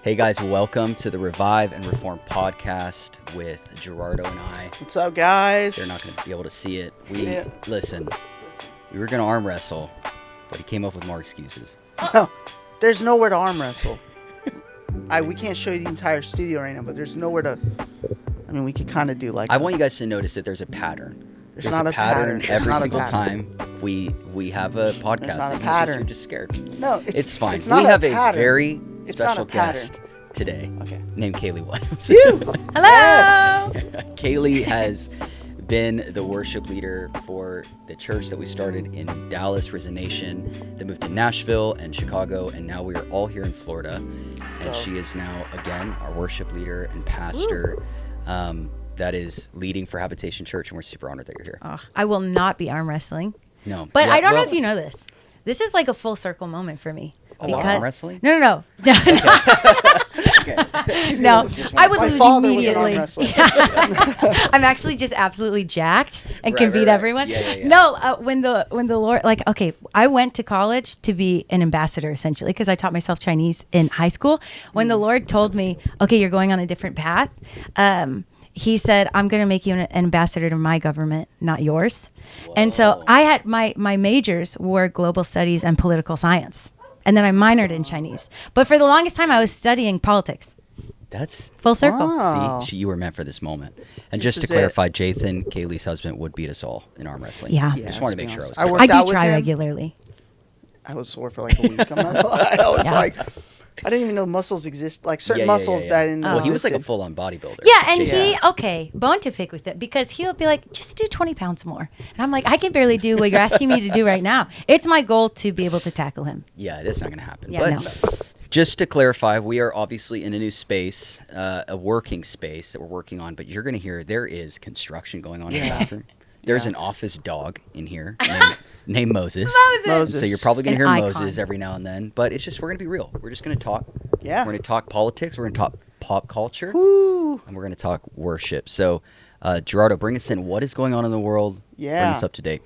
Hey guys, welcome to the Revive and Reform podcast with Gerardo and I. What's up, guys? They're not going to be able to see it. Listen, we were going to arm wrestle, but he came up with more excuses. No, there's nowhere to arm wrestle. We can't show you the entire studio right now, but there's nowhere to. I mean, we could kind of do like. I want you guys to notice that there's a pattern. There's not a pattern every single time we have a podcast. You're just scared. No, it's fine. It's not we have a very special guest today, named Kaylee Williams. You. Hello. Yes. Kaylee has been the worship leader for the church that we started in Dallas, Reformation, that moved to Nashville and Chicago, and now we are all here in Florida. She is now, again, our worship leader and pastor that is leading for Habitation Church, and we're super honored that you're here. Oh, I will not be arm wrestling. No. But I don't know if you know this. This is like a full circle moment for me. Arm wrestling? No. Okay. No, I would lose immediately. I'm actually just absolutely jacked and can beat everyone. Yeah. No, when the Lord, I went to college to be an ambassador essentially because I taught myself Chinese in high school. When the Lord told me, okay, you're going on a different path, he said, I'm going to make you an ambassador to my government, not yours. Whoa. And so I had my majors were global studies and political science. And then I minored in Chinese. But for the longest time, I was studying politics. That's full circle. Wow. See, you were meant for this moment. And just to clarify, Jathan, Kaylee's husband, would beat us all in arm wrestling. Yeah. Just wanted to make sure I was I do try him. Regularly. I was sore for like a week. I'm not gonna lie. I was like, I didn't even know muscles exist. Like certain muscles that I didn't know. Well, he was like a full-on bodybuilder. Yeah, and bone to pick with it because he'll be like, just do 20 pounds more. And I'm like, I can barely do what you're asking me to do right now. It's my goal to be able to tackle him. Yeah, that's not going to happen. Yeah, but just to clarify, we are obviously in a new space, a working space that we're working on, but you're going to hear there is construction going on in the bathroom. There's an office dog in here named Moses. Moses. So you're probably going to hear icon. Moses every now and then, but it's just, we're going to be real. We're just going to talk. Yeah. We're going to talk politics. We're going to talk pop culture. Woo. And we're going to talk worship. So, Gerardo, bring us in. What is going on in the world? Yeah. Bring us up to date.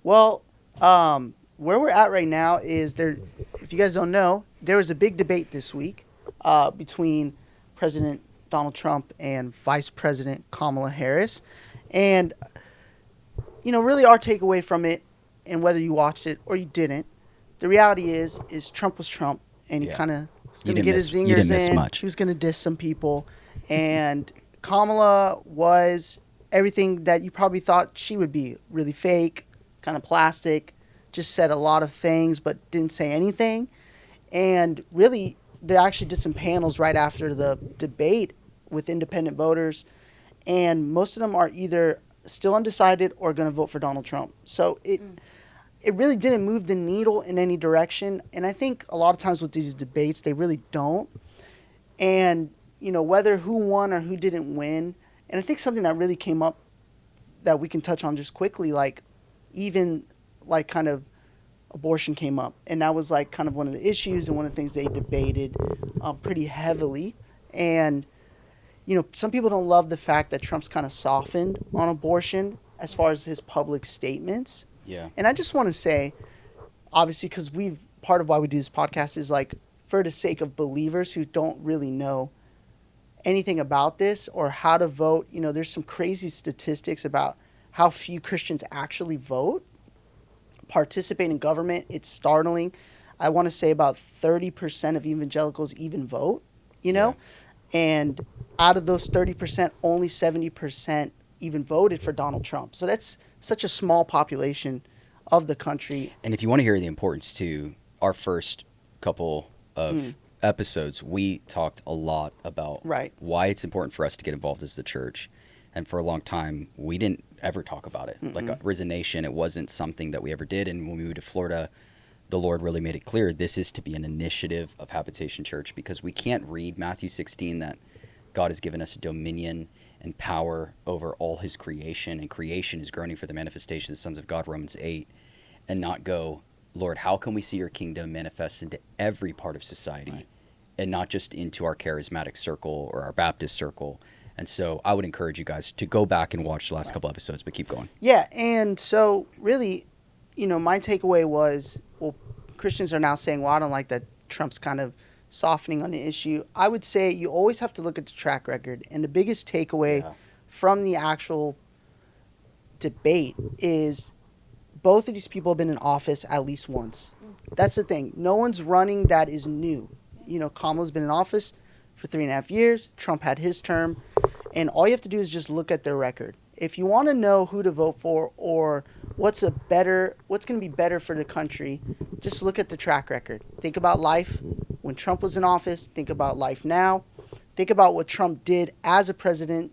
Well, where we're at right now is there. If you guys don't know, there was a big debate this week between President Donald Trump and Vice President Kamala Harris, and really our takeaway from it, and whether you watched it or you didn't, the reality is Trump was Trump, and he kind of was going to get his zingers in. He was going to diss some people, and Kamala was everything that you probably thought she would be, really fake, kind of plastic, just said a lot of things but didn't say anything. And really, they actually did some panels right after the debate with independent voters, and most of them are either still undecided or going to vote for Donald Trump. So it really didn't move the needle in any direction. And I think a lot of times with these debates, they really don't. And, whether who won or who didn't win. And I think something that really came up that we can touch on just quickly, kind of abortion came up. And that was kind of one of the issues and one of the things they debated pretty heavily. And some people don't love the fact that Trump's kind of softened on abortion as far as his public statements. Yeah. And I just want to say, obviously, because part of why we do this podcast is for the sake of believers who don't really know anything about this or how to vote. There's some crazy statistics about how few Christians actually vote, participate in government. It's startling. I want to say about 30% of evangelicals even vote, and out of those 30%, only 70% even voted for Donald Trump. So that's such a small population of the country. And if you want to hear the importance to our first couple of episodes, we talked a lot about why it's important for us to get involved as the church. And for a long time, we didn't ever talk about it. Like Reformation, it wasn't something that we ever did. And when we moved to Florida, the Lord really made it clear this is to be an initiative of Habitation Church, because we can't read Matthew 16 that God has given us dominion and power over all his creation, and creation is groaning for the manifestation of the sons of God, Romans 8, and not go, Lord, how can we see your kingdom manifest into every part of society and not just into our charismatic circle or our Baptist circle? And so I would encourage you guys to go back and watch the last couple episodes, but keep going. Yeah, and so really, my takeaway was, Christians are now saying, well, I don't like that Trump's kind of softening on the issue. I would say you always have to look at the track record. And the biggest takeaway from the actual debate is both of these people have been in office at least once. That's the thing. No one's running that is new. You know, Kamala's been in office for 3.5 years. Trump had his term. And all you have to do is just look at their record. If you want to know who to vote for or what's going to be better for the country, just look at the track record. Think about life when Trump was in office. Think about life now. Think about what Trump did as a president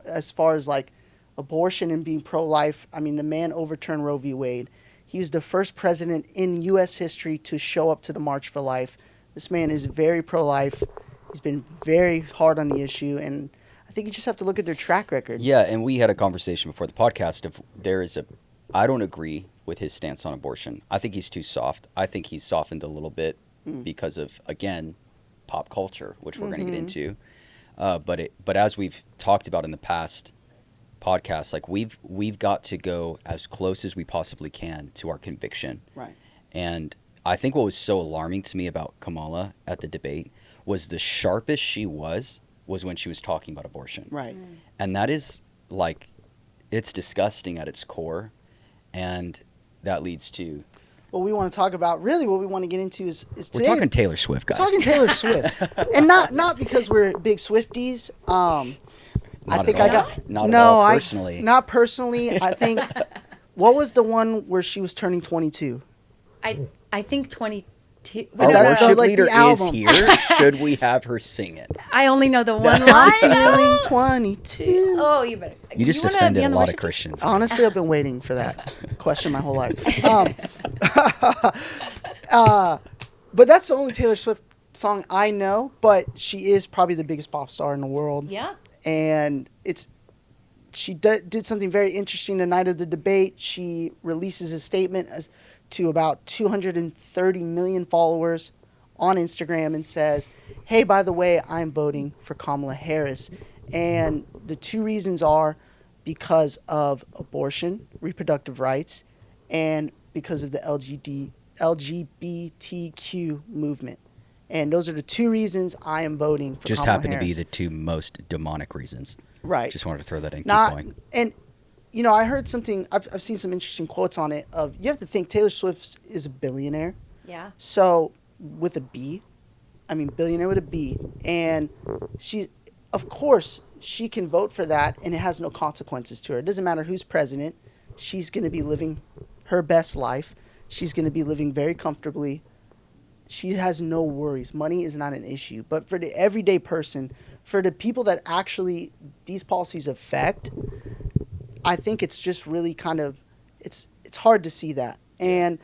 as far as like abortion and being pro-life. I mean, the man overturned Roe v. Wade. He was the first president in U.S. history to show up to the March for Life. This man is very pro-life. He's been very hard on the issue, and I think you just have to look at their track record. Yeah, and we had a conversation before the podcast of I don't agree with his stance on abortion. I think he's too soft. I think he's softened a little bit because of, again, pop culture, which we're going to get into. But as we've talked about in the past podcasts, like we've got to go as close as we possibly can to our conviction. Right. And I think what was so alarming to me about Kamala at the debate was the sharpest she was when she was talking about abortion. Right. And that is like, it's disgusting at its core. And that leads to what we want to talk about. Really, what we want to get into is today. We're talking Taylor Swift, guys. We're talking Taylor Swift, and not because we're big Swifties. I think I got not personally. Not personally. I think what was the one where she was turning 22? I think 22. Our worship leader is here. Should we have her sing it? I only know the one line. Feeling 22. Oh, you better. You just offended a lot of Christians. Honestly, I've been waiting for that question my whole life. But that's the only Taylor Swift song I know. But she is probably the biggest pop star in the world. Yeah. And she did something very interesting the night of the debate. She releases a statement to about 230 million followers on Instagram and says, hey, by the way, I'm voting for Kamala Harris. And the two reasons are because of abortion, reproductive rights, and because of the LGBTQ movement. And those are the two reasons I am voting for just Kamala happen Harris. to be the two most demonic reasons. Right. Just wanted to throw that in. Keep going. And, you know, I heard something, I've seen some interesting quotes on it of, you have to think Taylor Swift is a billionaire. Yeah. So, with a B, I mean, billionaire with a B. And she, of course, she can vote for that and it has no consequences to her. It doesn't matter who's president. She's going to be living her best life. She's going to be living very comfortably. She has no worries. Money is not an issue. But for the everyday person, for the people that actually these policies affect, I think it's just really kind of, it's hard to see that. And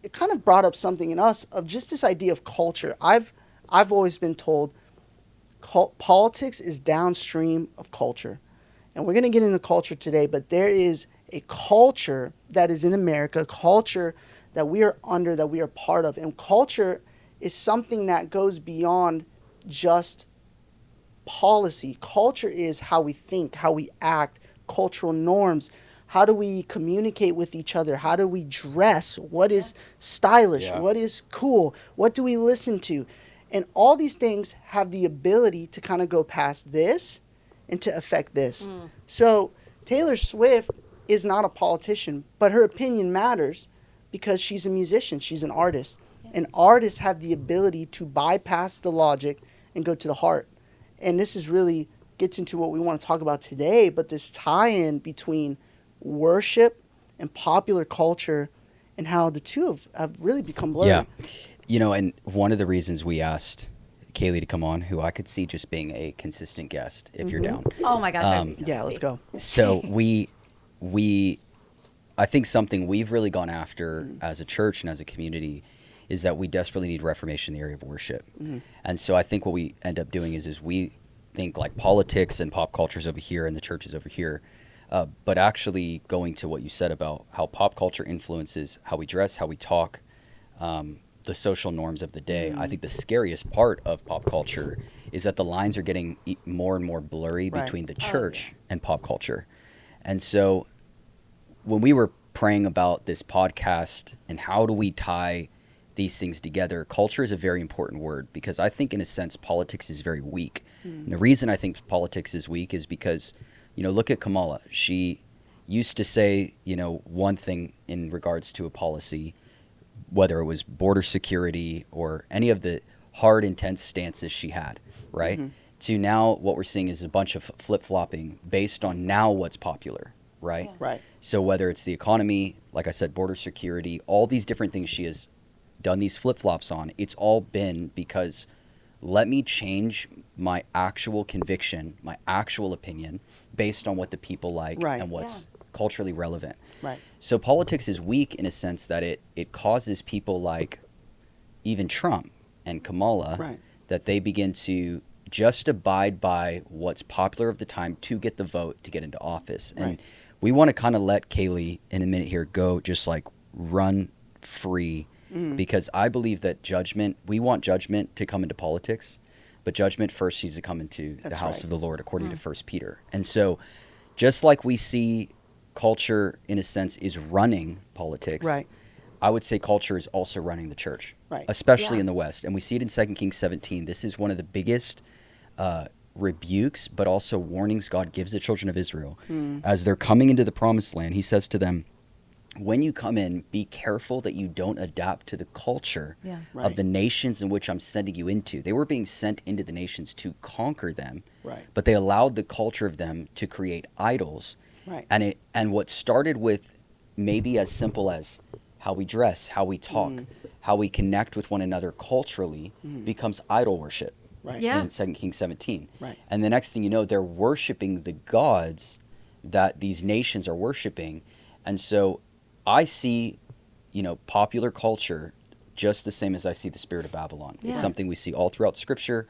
it kind of brought up something in us of just this idea of culture. I've always been told politics is downstream of culture. And we're going to get into culture today, but there is a culture that is in America, culture that we are under, that we are part of. And culture is something that goes beyond just policy. Culture is how we think, how we act, cultural norms. How do we communicate with each other? How do we dress? What is stylish? Yeah. What is cool? What do we listen to? And all these things have the ability to kind of go past this and to affect this. So Taylor Swift is not a politician, but her opinion matters because she's a musician. She's an artist. Yeah. And artists have the ability to bypass the logic and go to the heart. And this is really gets into what we want to talk about today, but this tie-in between worship and popular culture and how the two have really become blurred. Yeah. You know, and one of the reasons we asked Kaylee to come on, who I could see just being a consistent guest if you're down. Oh my gosh. Yeah, let's go. So we I think something we've really gone after as a church and as a community is that we desperately need reformation in the area of worship. And so I think what we end up doing is we think like politics and pop culture is over here and the church is over here. But actually going to what you said about how pop culture influences how we dress, how we talk, the social norms of the day. I think the scariest part of pop culture is that the lines are getting more and more blurry between the church and pop culture. And so when we were praying about this podcast and how do we tie these things together, culture is a very important word, because I think, in a sense, politics is very weak. And the reason I think politics is weak is because, look at Kamala. She used to say, one thing in regards to a policy, whether it was border security or any of the hard, intense stances she had, right? To now what we're seeing is a bunch of flip-flopping based on now what's popular, right? Yeah. Right. So whether it's the economy, like I said, border security, all these different things she has done these flip-flops on, it's all been because let me change my actual conviction, my actual opinion, based on what the people like and what's culturally relevant. Right. So politics is weak in a sense that it causes people like even Trump and Kamala that they begin to just abide by what's popular of the time to get the vote to get into office. And we want to kind of let Kaylee in a minute here go just like run free, because I believe that we want judgment to come into politics, but judgment first needs to come into the house of the Lord, according to 1 Peter. And so just like we see culture, in a sense, is running politics, I would say culture is also running the church, especially in the West. And we see it in 2 Kings 17. This is one of the biggest rebukes, but also warnings God gives the children of Israel. As they're coming into the promised land, he says to them, when you come in, be careful that you don't adapt to the culture of the nations in which I'm sending you into. They were being sent into the nations to conquer them, but they allowed the culture of them to create idols. And what started with maybe as simple as how we dress, how we talk, how we connect with one another culturally, becomes idol worship in 2 Kings 17. And the next thing you know, they're worshiping the gods that these nations are worshiping. And so I see, popular culture just the same as I see the spirit of Babylon. It's something we see all throughout Scripture.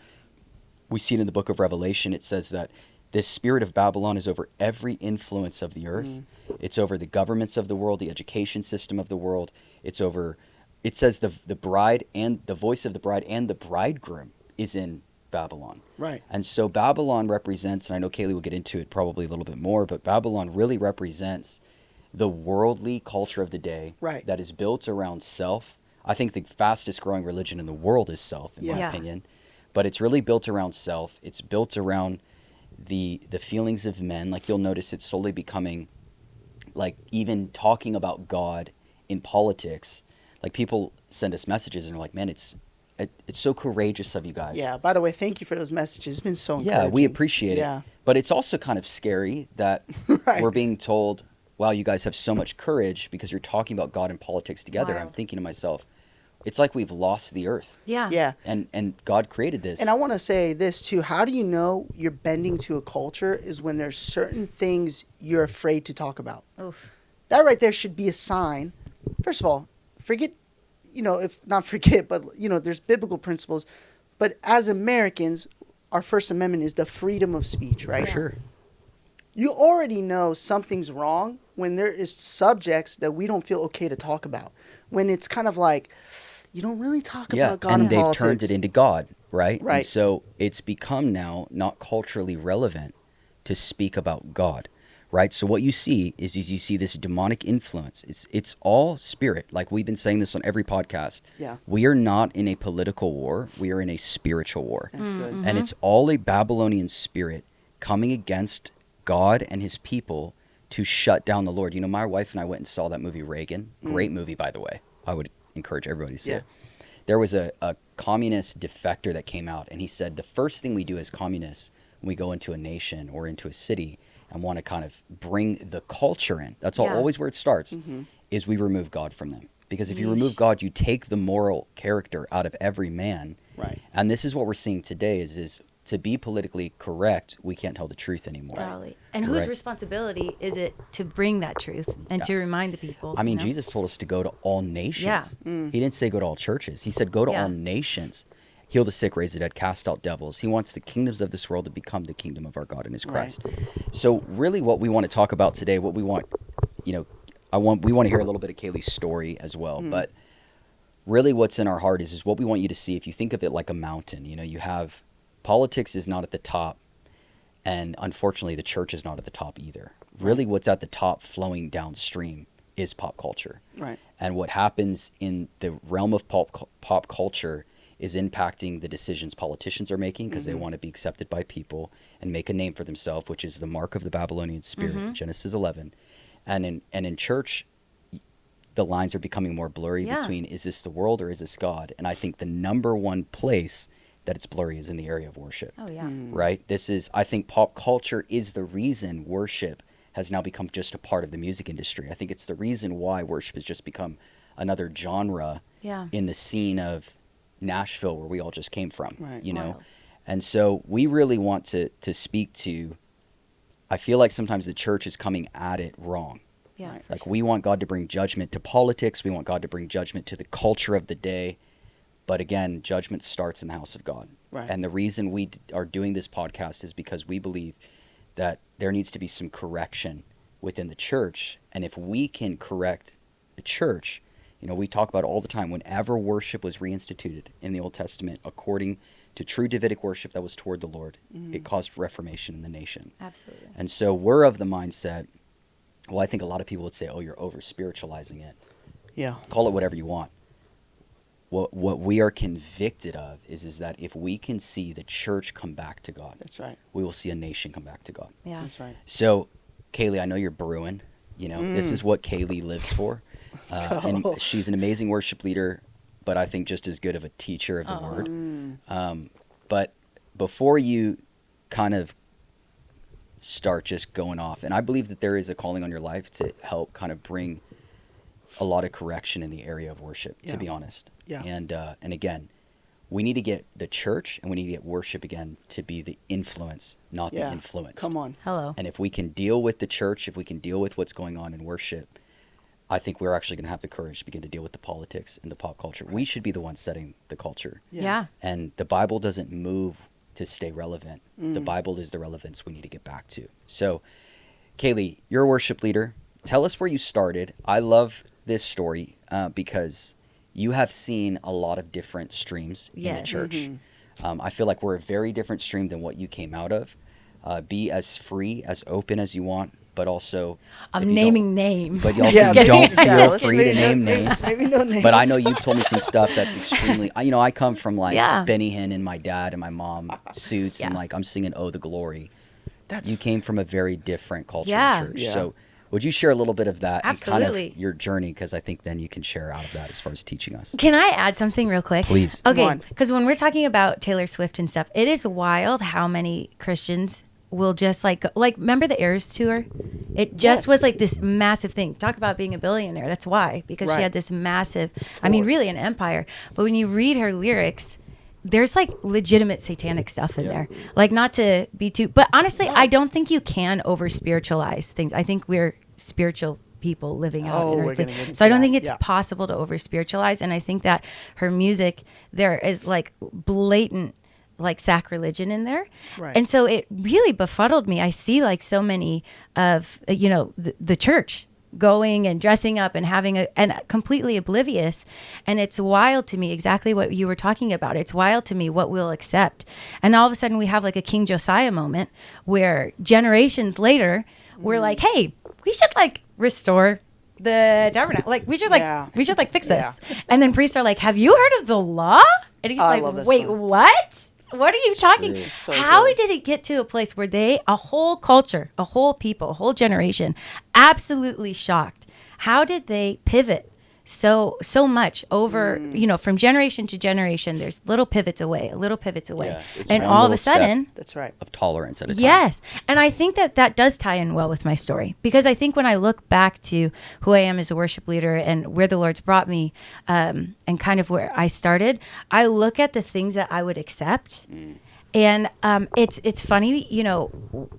We see it in the book of Revelation. It says that this spirit of Babylon is over every influence of the earth. It's over the governments of the world, the education system of the world. It says the bride and the voice of the bride and the bridegroom is in Babylon. And so Babylon represents, and I know Kaylee will get into it probably a little bit more, but Babylon really represents the worldly culture of the day that is built around self. I think the fastest growing religion in the world is self, in my opinion. But it's really built around self. It's built around the feelings of men. Like, you'll notice it's slowly becoming, like, even talking about God in politics. Like, people send us messages and they're like, man, it's so courageous of you guys. Yeah, by the way, thank you for those messages. It's been so encouraging. Yeah, we appreciate it. But it's also kind of scary that we're being told, wow, you guys have so much courage because you're talking about God and politics together. I'm thinking to myself, it's like we've lost the earth. Yeah. And God created this. And I want to say this too. How do you know you're bending to a culture is when there's certain things you're afraid to talk about. That right there should be a sign. First of all, forget, if not forget, but, there's biblical principles. But as Americans, our First Amendment is the freedom of speech, right? For sure. You already know something's wrong when there is subjects that we don't feel okay to talk about. When it's kind of like, you don't really talk about God and they've politics. turned it into God, right? And so it's become now not culturally relevant to speak about God, right? So what you see is you see this demonic influence. It's all spirit. Like, we've been saying this on every podcast. We are not in a political war. We are in a spiritual war. That's good. And it's all a Babylonian spirit coming against God and his people to shut down the Lord. My wife and I went and saw that movie Reagan. Great movie, by the way. I would encourage everybody to see it. There was a communist defector that came out, and he said the first thing we do as communists when we go into a nation or into a city and want to kind of bring the culture in, that's always where it starts, is we remove God from them. Because if you remove God, you take the moral character out of every man. And this is what we're seeing today is to be politically correct, we can't tell the truth anymore. And whose responsibility is it to bring that truth and to remind the people? I mean, Jesus told us to go to all nations. He didn't say go to all churches. He said go to all nations. Heal the sick, raise the dead, cast out devils. He wants the kingdoms of this world to become the kingdom of our God and his Christ. So really what we want to talk about today, what we want, we want to hear a little bit of Kaylee's story as well. But really what's in our heart is what we want you to see. If you think of it like a mountain, you have politics is not at the top, and unfortunately the church is not at the top either. Really what's at the top flowing downstream is pop culture. Right. And what happens in the realm of pop culture is impacting the decisions politicians are making because they want to be accepted by people and make a name for themselves, which is the mark of the Babylonian spirit, Genesis 11. And in church, the lines are becoming more blurry between, is this the world or is this God? And I think the number one place that it's blurry is in the area of worship. Oh, yeah. Right? I think pop culture is the reason worship has now become just a part of the music industry. I think it's the reason why worship has just become another genre in the scene of Nashville, where we all just came from, you know? Wow. And so we really want to speak to, I feel like sometimes the church is coming at it wrong. Yeah. Like we want God to bring judgment to politics. We want God to bring judgment to the culture of the day. But again, judgment starts in the house of God. Right. And the reason we are doing this podcast is because we believe that there needs to be some correction within the church. And if we can correct the church, you know, we talk about all the time, whenever worship was reinstituted in the Old Testament, according to true Davidic worship that was toward the Lord, it caused reformation in the nation. Absolutely. And so we're of the mindset, well, I think a lot of people would say, oh, you're over-spiritualizing it. Yeah. Call it whatever you want. What we are convicted of is that if we can see the church come back to God, that's right, we will see a nation come back to God. Yeah. That's right. So, Kaylee, I know you're brewing. You know, this is what Kaylee lives for. And she's an amazing worship leader, but I think just as good of a teacher of the word. But before you kind of start just going off, and I believe that there is a calling on your life to help kind of bring a lot of correction in the area of worship, to be honest. Yeah. And again, we need to get the church and we need to get worship again to be the influence, not the influence. Come on. Hello. And if we can deal with the church, if we can deal with what's going on in worship, I think we're actually going to have the courage to begin to deal with the politics and the pop culture. We should be the ones setting the culture. Yeah. And the Bible doesn't move to stay relevant. The Bible is the relevance we need to get back to. So, Kaylee, you're a worship leader. Tell us where you started. I love this story because you have seen a lot of different streams in the church. I feel like we're a very different stream than what you came out of. Be as free, as open as you want, but also... I'm naming names. But you also don't feel free to name names. Maybe no names. But I know you've told me some stuff that's extremely... You know, I come from like Benny Hinn and my dad and my mom suits and like I'm singing Oh the Glory. You came from a very different culture in church. So would you share a little bit of that and kind of your journey? Because I think then you can share out of that as far as teaching us. Can I add something real quick? Please. Okay, because when we're talking about Taylor Swift and stuff, it is wild how many Christians will just like remember the Eras tour? It just was like this massive thing. Talk about being a billionaire. That's why, because she had this massive, I mean, really an empire. But when you read her lyrics, there's like legitimate satanic stuff in there. Like, not to be too, but honestly, I don't think you can over spiritualize things. I think we're spiritual people living out in our thing. So I don't think it's possible to over spiritualize. And I think that her music, there is like blatant like sacrilegion in there. Right. And so it really befuddled me. I see like so many of, you know, the church going and dressing up and having and completely oblivious. And it's wild to me, exactly what you were talking about. It's wild to me what we'll accept. And all of a sudden we have like a King Josiah moment where generations later, we're like, hey, we should like restore the tabernacle. Like we should like fix this. And then priests are like, have you heard of the law? And he's like, wait, what? What are you talking? So how did it get to a place where a whole culture, a whole people, a whole generation, absolutely shocked? How did they pivot so much over, you know, from generation to generation? There's little pivots away, and all of a sudden, that's right, of tolerance at a time. Yes, and I think that does tie in well with my story, because I think when I look back to who I am as a worship leader and where the Lord's brought me, and kind of where I started, I look at the things that I would accept, and it's funny, you know.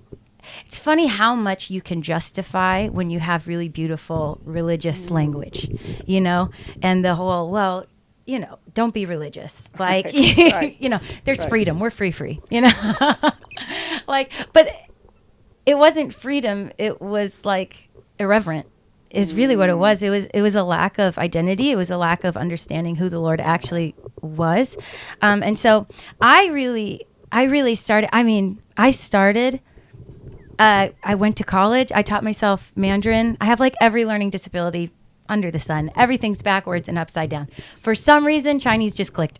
It's funny how much you can justify when you have really beautiful religious language, you know, and the whole, well, you know, don't be religious. Like, you know, there's freedom. We're free, you know, like, but it wasn't freedom. It was like irreverent is really what it was. It was a lack of identity. It was a lack of understanding who the Lord actually was. And so I really started, I started I went to college. I taught myself Mandarin. I have like every learning disability under the sun. Everything's backwards and upside down. For some reason, Chinese just clicked.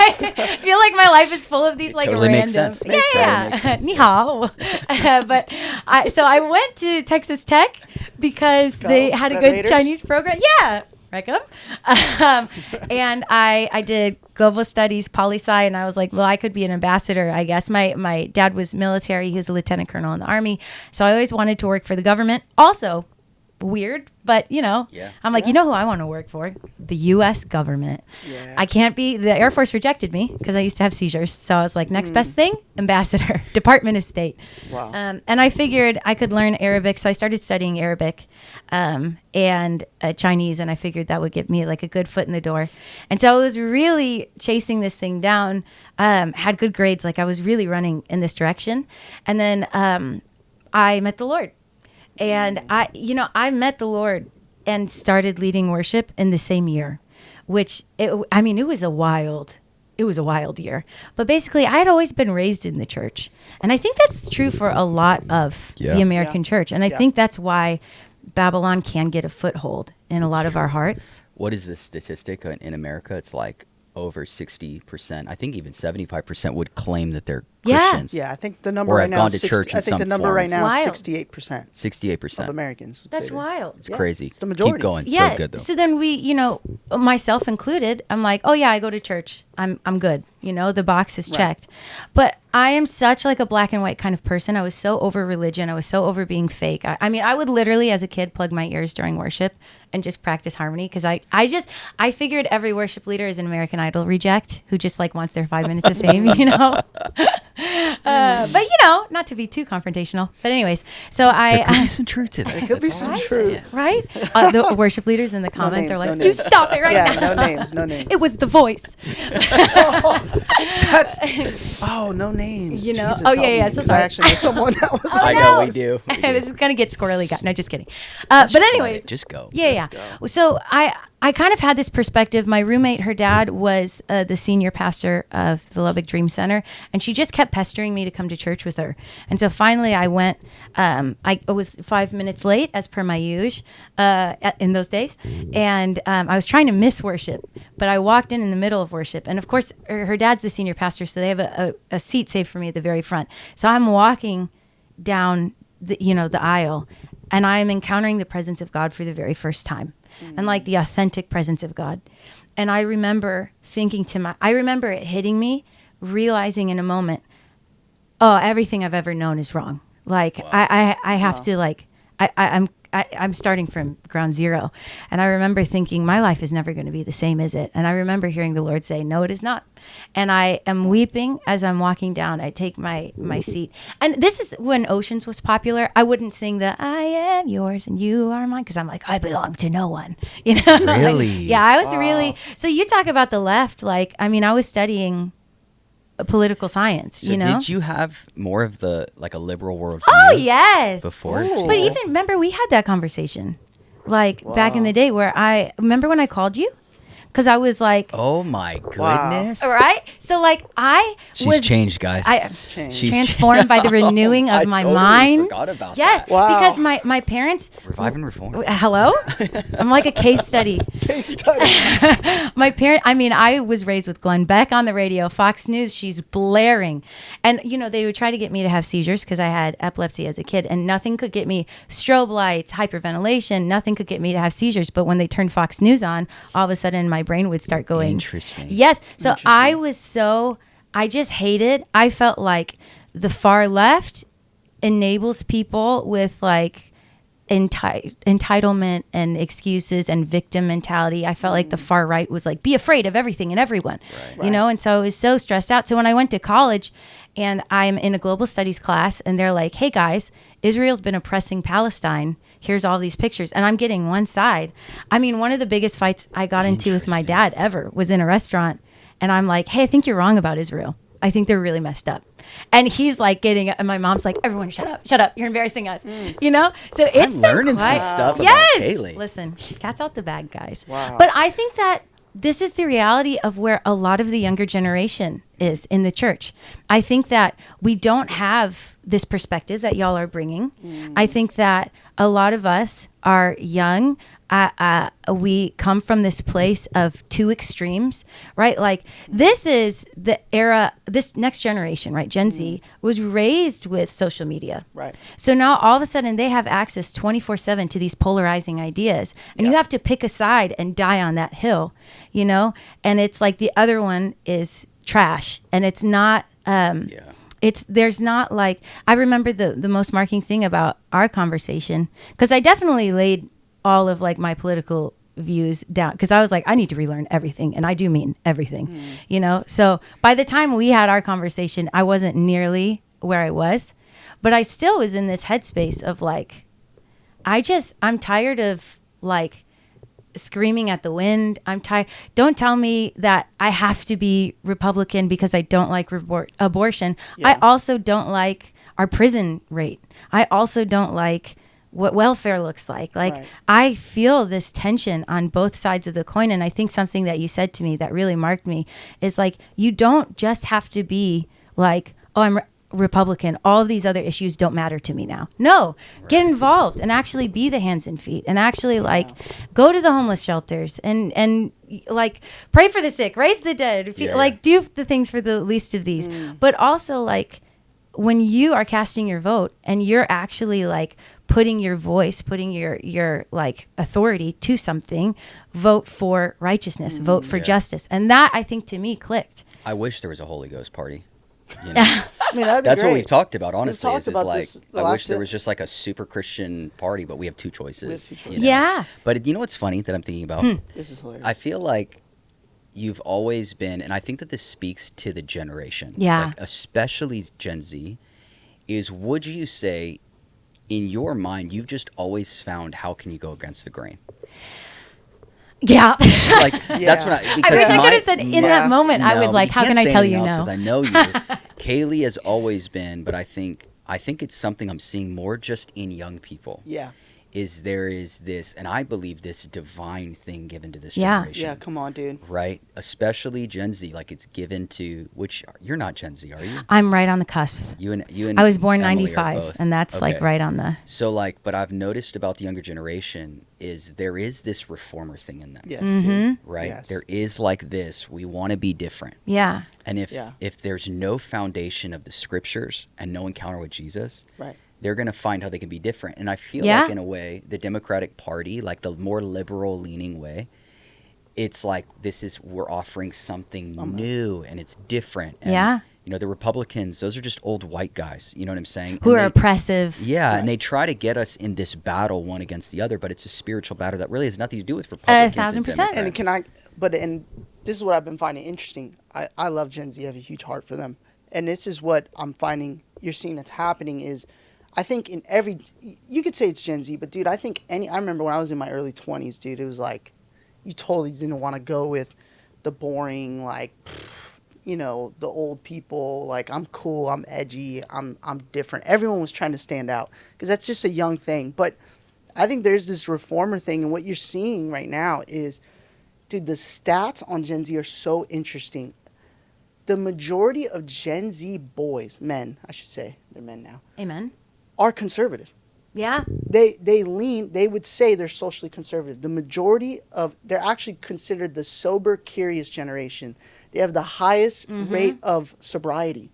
I feel like my life is full of these like totally random. Makes sense. Yeah. Ni hao. But I went to Texas Tech because they had a good Chinese program. Yeah. Welcome. And I did global studies, poli-sci, and I was like, well, I could be an ambassador, I guess. My dad was military. He was a lieutenant colonel in the Army. So I always wanted to work for the government. Also, weird, but I'm like, you know who I want to work for? The U.S. government. Yeah. I can't be. The Air Force rejected me because I used to have seizures. So I was like, next best thing, ambassador, Department of State. Wow. And I figured I could learn Arabic, so I started studying Arabic and Chinese, and I figured that would get me like a good foot in the door. And so I was really chasing this thing down. Had good grades, like I was really running in this direction, and then I met the Lord. And I met the Lord and started leading worship in the same year, which it was a wild year. But basically, I had always been raised in the church, and I think that's true for a lot of the American church. And I think that's why Babylon can get a foothold in a lot of our hearts. What is the statistic in America? It's like over 60%. I think even 75% would claim that they're Christians. Yeah, I think the number right now is 68%. 68% of Americans would That's say wild. It's crazy. It's the majority. Keep going. Yeah. So good though. So then we, myself included, I'm like, oh yeah, I go to church. I'm good. The box is checked. But I am such like a black and white kind of person. I was so over religion. I was so over being fake. I would literally as a kid plug my ears during worship and just practice harmony because I figured every worship leader is an American Idol reject who just like wants their 5 minutes of fame, But not to be too confrontational. But anyways, so there could be some truth to that. There could be some truth, right? The worship leaders in the comments are like, "You stop it right now!" Yeah, no names. It was The Voice. No names. Jesus, yeah. So I actually know someone that was. I know we do. This is gonna get squirrely. No, just kidding. But anyway, just go. Yeah. So I kind of had this perspective. My roommate, her dad was the senior pastor of the Lubbock Dream Center, and she just kept pestering me to come to church with her. And so finally I went. I was 5 minutes late, as per my usual, in those days. And I was trying to miss worship, but I walked in the middle of worship. And of course, her dad's the senior pastor, so they have a seat saved for me at the very front. So I'm walking down the aisle, and I'm encountering the presence of God for the very first time. And like the authentic presence of God. And I remember I remember it hitting me, realizing in a moment, oh, everything I've ever known is wrong. Like wow. I have to like, I'm starting from ground zero. And I remember thinking my life is never going to be the same, is it? And I remember hearing the Lord say, no, it is not. And I am weeping as I'm walking down. I take my seat. And this is when Oceans was popular. I wouldn't sing the I am yours and you are mine because I'm like, I belong to no one. Really? Yeah, I was really. So you talk about the left. Like, I was studying political science, so did you have more of a liberal worldview? Oh, yes. Before? But even, remember, we had that conversation, back in the day where remember when I called you? Because I was like, oh my goodness. Wow. Right? So She's changed, guys. She's transformed by the renewing of my mind. Forgot about that. Wow. Because my parents Revive and Reform. Hello? I'm like a case study. My parent, I was raised with Glenn Beck on the radio, Fox News, she's blaring. And they would try to get me to have seizures because I had epilepsy as a kid, and nothing could get me, strobe lights, hyperventilation, nothing could get me to have seizures. But when they turned Fox News on, all of a sudden my brain would start going. Interesting. Yes. So I just hated, I felt like the far left enables people with entitlement and excuses and victim mentality. I felt like the far right was like, be afraid of everything and everyone, and so I was so stressed out. So when I went to college and I'm in a global studies class and they're like, hey guys, Israel's been oppressing Palestine. Here's all these pictures. And I'm getting one side. One of the biggest fights I got into with my dad ever was in a restaurant. And I'm like, hey, I think you're wrong about Israel. I think they're really messed up. And he's like and my mom's like, everyone shut up. You're embarrassing us. So it's I'm learning some stuff about Kaylee. Listen, cat's out the bag, guys. Wow. But I think that this is the reality of where a lot of the younger generation is in the church. I think that we don't have this perspective that y'all are bringing. I think that a lot of us are young. We come from this place of two extremes, right? Like this is the era, this next generation, right? Gen Z was raised with social media. Right. So now all of a sudden they have access 24/7 to these polarizing ideas, and you have to pick a side and die on that hill, you know? And it's like the other one is trash, and it's not, there's not like, I remember the most marking thing about our conversation, because I definitely laid all of like my political views down, because I was like, I need to relearn everything, and I do mean everything, you know? So by the time we had our conversation, I wasn't nearly where I was, but I still was in this headspace of like, I'm tired of like screaming at the wind. I'm tired. Don't tell me that I have to be Republican because I don't like abortion. Yeah. I also don't like our prison rate. I also don't like what welfare looks like. Like, Right. I feel this tension on both sides of the coin. And I think something that you said to me that really marked me is like, you don't just have to be like, oh, I'm Republican. All of these other issues don't matter to me now. No, get involved and actually be the hands and feet, and actually like go to the homeless shelters and like pray for the sick, raise the dead, like do the things for the least of these. But also like, when you are casting your vote and you're actually like putting your voice, putting your like authority to something, vote for righteousness, vote for justice. And that, I think, to me clicked. I wish there was a Holy Ghost party. You know? I mean, that'd be That's great. what we've talked about, honestly. talked about like, this the I last wish there bit. was just like a super Christian party, but we have two choices. We have two you choices. know? Yeah. But you know what's funny that I'm thinking about? This is hilarious. I feel like you've always been, and I think that this speaks to the generation, Yeah. like especially Gen Z, is would you say in your mind you've just always found how can you go against the grain? Yeah. Like that's what I. I Because wish I could have said in that moment. I was like, how can I tell you no? Because I know you. Kaylee has always been, but I think it's something I'm seeing more just in young people. Yeah. There is this, and I believe this divine thing given to this Yeah. generation. Yeah, come on, dude. Right? Especially Gen Z, like it's given to, which you're not Gen Z, are you? I'm right on the cusp. You and I was born Emily are 95, both. and that's like Okay. right on the. So like, but I've noticed about the younger generation is there is this reformer thing in them. Yes, Mm-hmm. dude. Right? Yes. There is like this, we want to be different. Yeah. And Yeah. if there's no foundation of the scriptures and no encounter with Jesus, Right. they're going to find how they can be different. And I feel Yeah. like in a way, the Democratic Party, like the more liberal leaning way, it's like we're offering something new and it's different. And, Yeah. you know, the Republicans, those are just old white guys. You know what I'm saying? Who And are oppressive. Yeah, Right. and they try to get us in this battle one against the other, but it's a spiritual battle that really has nothing to do with Republicans. 1,000%. And and this is what I've been finding interesting. I love Gen Z. I have a huge heart for them. And this is what I'm finding you're seeing that's happening is, I think in every, you could say it's Gen Z, but dude, I remember when I was in my early 20s, dude, it was like, you totally didn't want to go with the boring, like, you know, the old people, like, I'm cool, I'm edgy, I'm different. Everyone was trying to stand out because that's just a young thing. But I think there's this reformer thing, and what you're seeing right now is, dude, the stats on Gen Z are so interesting. The majority of Gen Z boys, men, I should say, they're men now, Amen. are conservative. Yeah. They would say they're socially conservative. The majority they're actually considered the sober, curious generation. They have the highest rate of sobriety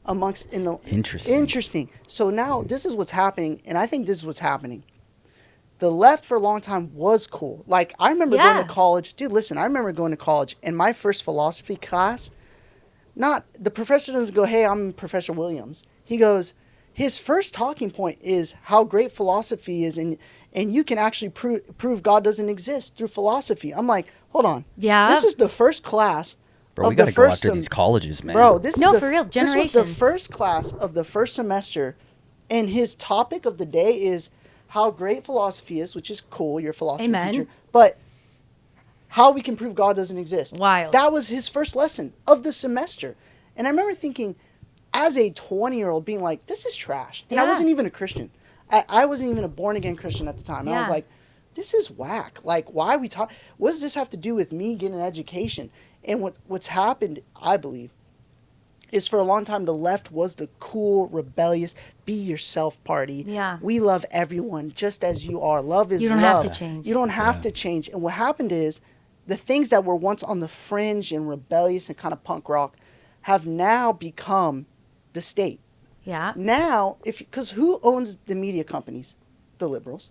Interesting. So now this is what's happening, and I think this is what's happening. The left for a long time was cool. Like, I remember going to college. Dude, listen, I remember going to college, and my first philosophy class, the professor doesn't go, hey, I'm Professor Williams. He goes, his first talking point is how great philosophy is, and you can actually prove God doesn't exist through philosophy. I'm like, hold on. Yeah. This is the first class. Bro, we got to go after these colleges, man. Bro, for real, this was the generations. first class of the first semester, and his topic of the day is how great philosophy is, which is cool, you're a philosophy Amen. teacher, but how we can prove God doesn't exist. Wild. That was his first lesson of the semester. And I remember thinking, as a 20-year-old, being like, this is trash. And I Yeah. wasn't even a Christian. I wasn't even a born-again Christian at the time. And I was Yeah. like, this is whack. Like, why are we what does this have to do with me getting an education? And what's happened, I believe, is for a long time the left was the cool, rebellious, be yourself party. Yeah. We love everyone just as you are. Love is love. You don't have to change. You don't have to change. And what happened is the things that were once on the fringe and rebellious and kind of punk rock have now become the state. Yeah. Now, because who owns the media companies? The liberals.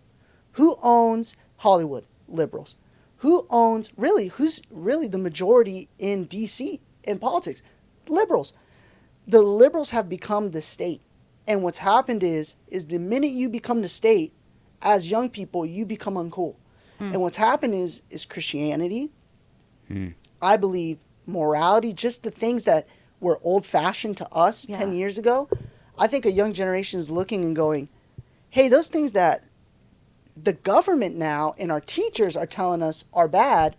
Who owns Hollywood? Liberals. Who's really the majority in D.C. in politics? Liberals. The liberals have become the state. And what's happened is the minute you become the state, as young people, you become uncool. And what's happened is Christianity, I believe morality, just the things that were old-fashioned to us 10 years ago. I think a young generation is looking and going, hey, those things that the government now and our teachers are telling us are bad,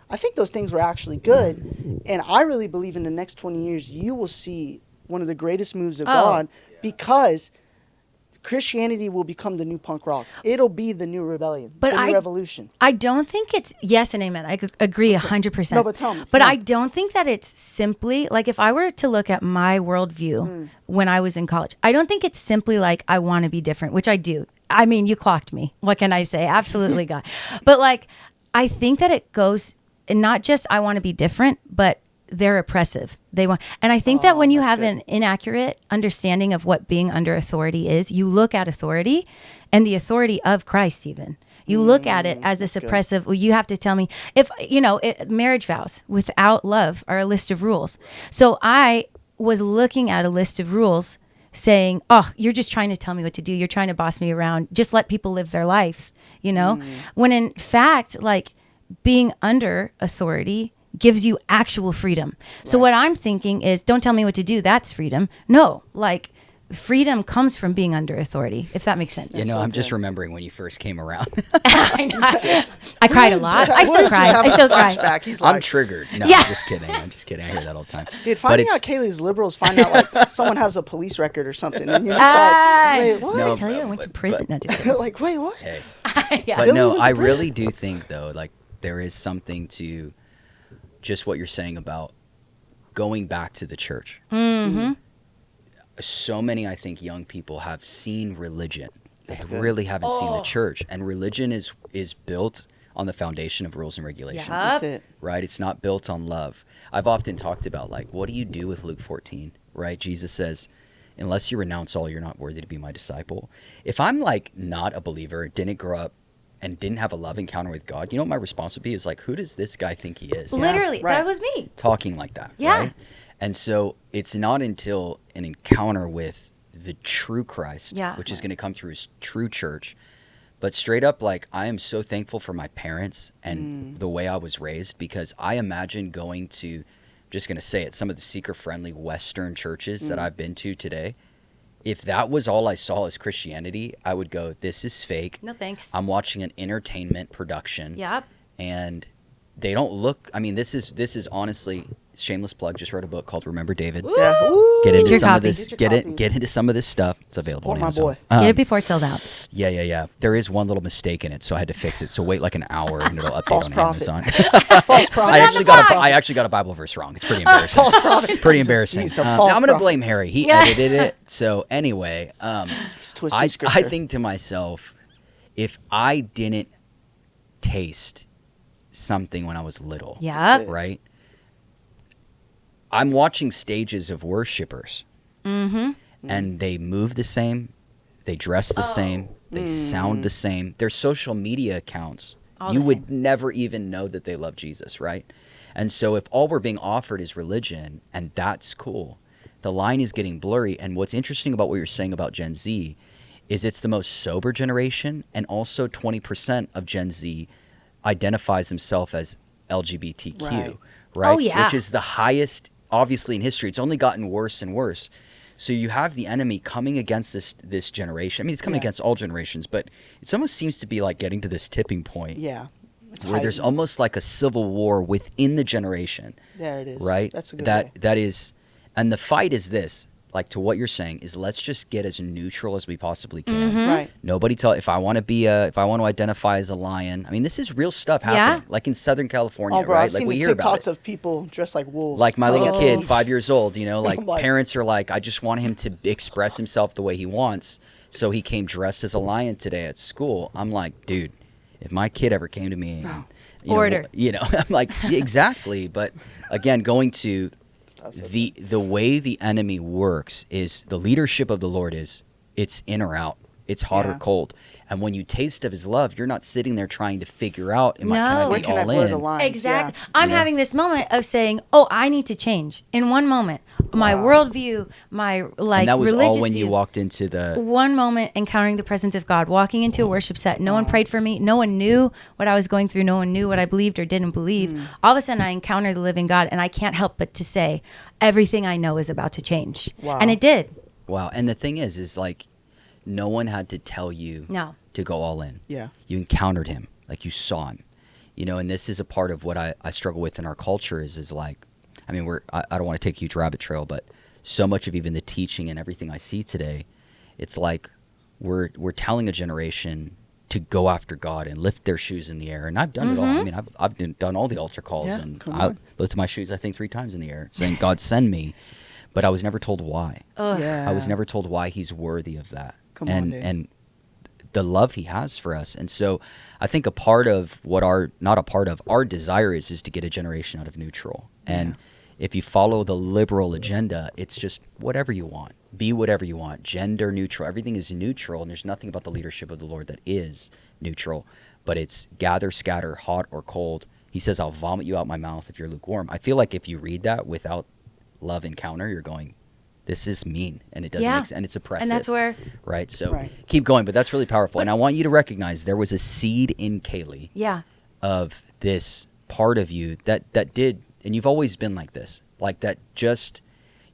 I think those things were actually good. And I really believe in the next 20 years, you will see one of the greatest moves of God because Christianity will become the new punk rock. It'll be the new rebellion, the new revolution. I don't think it's yes and amen. I agree 100%. No, but tell me. But I don't think that it's simply like if I were to look at my worldview when I was in college, I don't think it's simply like I want to be different, which I do. I mean, you clocked me. What can I say? Absolutely, God. But like, I think that it goes not just I want to be different, but they're oppressive. And I think that when you have an inaccurate understanding of what being under authority is, you look at authority and the authority of Christ even. You look at it as this oppressive, well, you have to tell me if, marriage vows without love are a list of rules. So I was looking at a list of rules saying, oh, you're just trying to tell me what to do. You're trying to boss me around. Just let people live their life, when in fact, like being under authority gives you actual freedom. So what I'm thinking is, don't tell me what to do. That's freedom. No, like freedom comes from being under authority, if that makes sense. I'm just remembering when you first came around. I know. I cried a lot. I still cry. I'm triggered. No, I'm just kidding. I hear that all the time. Dude, finding out Kaylee's liberals find out like someone has a police record or something, and you're just like, wait, what? No, I tell you, I went to prison. No, just kidding. Like, wait, what? Hey. But no, I really do think though, like there is something to just what you're saying about going back to the church. Mm-hmm. So many, I think, young people have seen religion. They really haven't seen the church. And religion is built on the foundation of rules and regulations. Yep. That's it. Right? It's not built on love. I've often talked about, like, what do you do with Luke 14? Right? Jesus says, unless you renounce all, you're not worthy to be my disciple. If I'm, like, not a believer, didn't grow up, and didn't have a love encounter with God, you know what my response would be is like, who does this guy think he is? Literally, that was me. Talking like that, yeah. Right? And so it's not until an encounter with the true Christ, which is going to come through his true church. But straight up, like, I am so thankful for my parents and the way I was raised, because I imagine going to, just going to say it, some of the seeker-friendly Western churches that I've been to today. If that was all I saw as Christianity, I would go, this is fake. No thanks. I'm watching an entertainment production. Yep. And they don't look, I mean, this is honestly, shameless plug, just wrote a book called Remember David. Yeah. Get into some of this, get into some of this stuff. It's available on Amazon. Boy. Get it before it sells out. Yeah. There is one little mistake in it, so I had to fix it. So wait like an hour and it'll update on Amazon. False prophet. I actually got a Bible verse wrong. It's pretty embarrassing. False prophet. Pretty embarrassing. Now I'm going to blame Harry. He edited it. So anyway, I think to myself, if I didn't taste something when I was little, right? I'm watching stages of worshipers, and they move the same, they dress the same, they sound the same. Their social media accounts, you would never even know that they love Jesus, right? And so if all we're being offered is religion, and that's cool, the line is getting blurry. And what's interesting about what you're saying about Gen Z is it's the most sober generation, and also 20% of Gen Z identifies themselves as LGBTQ, right? Oh, yeah. Which is the highest, obviously, in history. It's only gotten worse and worse. So you have the enemy coming against this generation. I mean, it's coming against all generations, but it almost seems to be like getting to this tipping point. Yeah. Where there's almost like a civil war within the generation. There it is. Right? That's a good that is, and the fight is this. like to what you're saying, is let's just get as neutral as we possibly can. Right. Nobody if I want to identify as a lion. I mean, this is real stuff happening, like in Southern California, bro, right? I've Like seen we the hear about TikToks it. of people dressed like wolves. Like my little at the kid, beach. 5 years old, you know, like I'm like- parents are like, I just want him to express himself the way he wants. So he came dressed as a lion today at school. I'm like, dude, if my kid ever came to me, and, Order. I'm like, yeah, exactly. But again, going to the way the enemy works is the leadership of the Lord is it's in or out. It's hot or cold. And when you taste of his love, you're not sitting there trying to figure out, can I Where be can I all blur the in? lines? Exactly. Yeah. I'm having this moment of saying, "Oh, I need to change." In one moment, my worldview, my And that was religious all when view, you walked into the one moment encountering the presence of God, walking into a worship set. No one prayed for me. No one knew what I was going through. No one knew what I believed or didn't believe. All of a sudden, I encountered the living God, and I can't help but to say, everything I know is about to change. Wow. And it did. wow. And the thing is like, no one had to tell you to go all in. Yeah. You encountered him, like you saw him, and this is a part of what I struggle with in our culture is like, I mean, I don't want to take a huge rabbit trail, but so much of even the teaching and everything I see today, it's like we're telling a generation to go after God and lift their shoes in the air. And I've done it all. I mean, I've done all the altar calls and I lifted my shoes, I think 3 times in the air saying, God, send me. But I was never told why. Yeah. I was never told why he's worthy of that. Come on, dude. And the love he has for us. And so I think a part of what our desire is to get a generation out of neutral. And if you follow the liberal agenda, it's just whatever you want. Be whatever you want. Gender neutral. Everything is neutral. And there's nothing about the leadership of the Lord that is neutral. But it's gather, scatter, hot or cold. He says, I'll vomit you out my mouth if you're lukewarm. I feel like if you read that without love encounter, you're going, this is mean, and it doesn't make sense, and it's oppressive. And that's where... Right, so keep going, but that's really powerful. And I want you to recognize there was a seed in Kaylee of this part of you that did, and you've always been like this, like that just,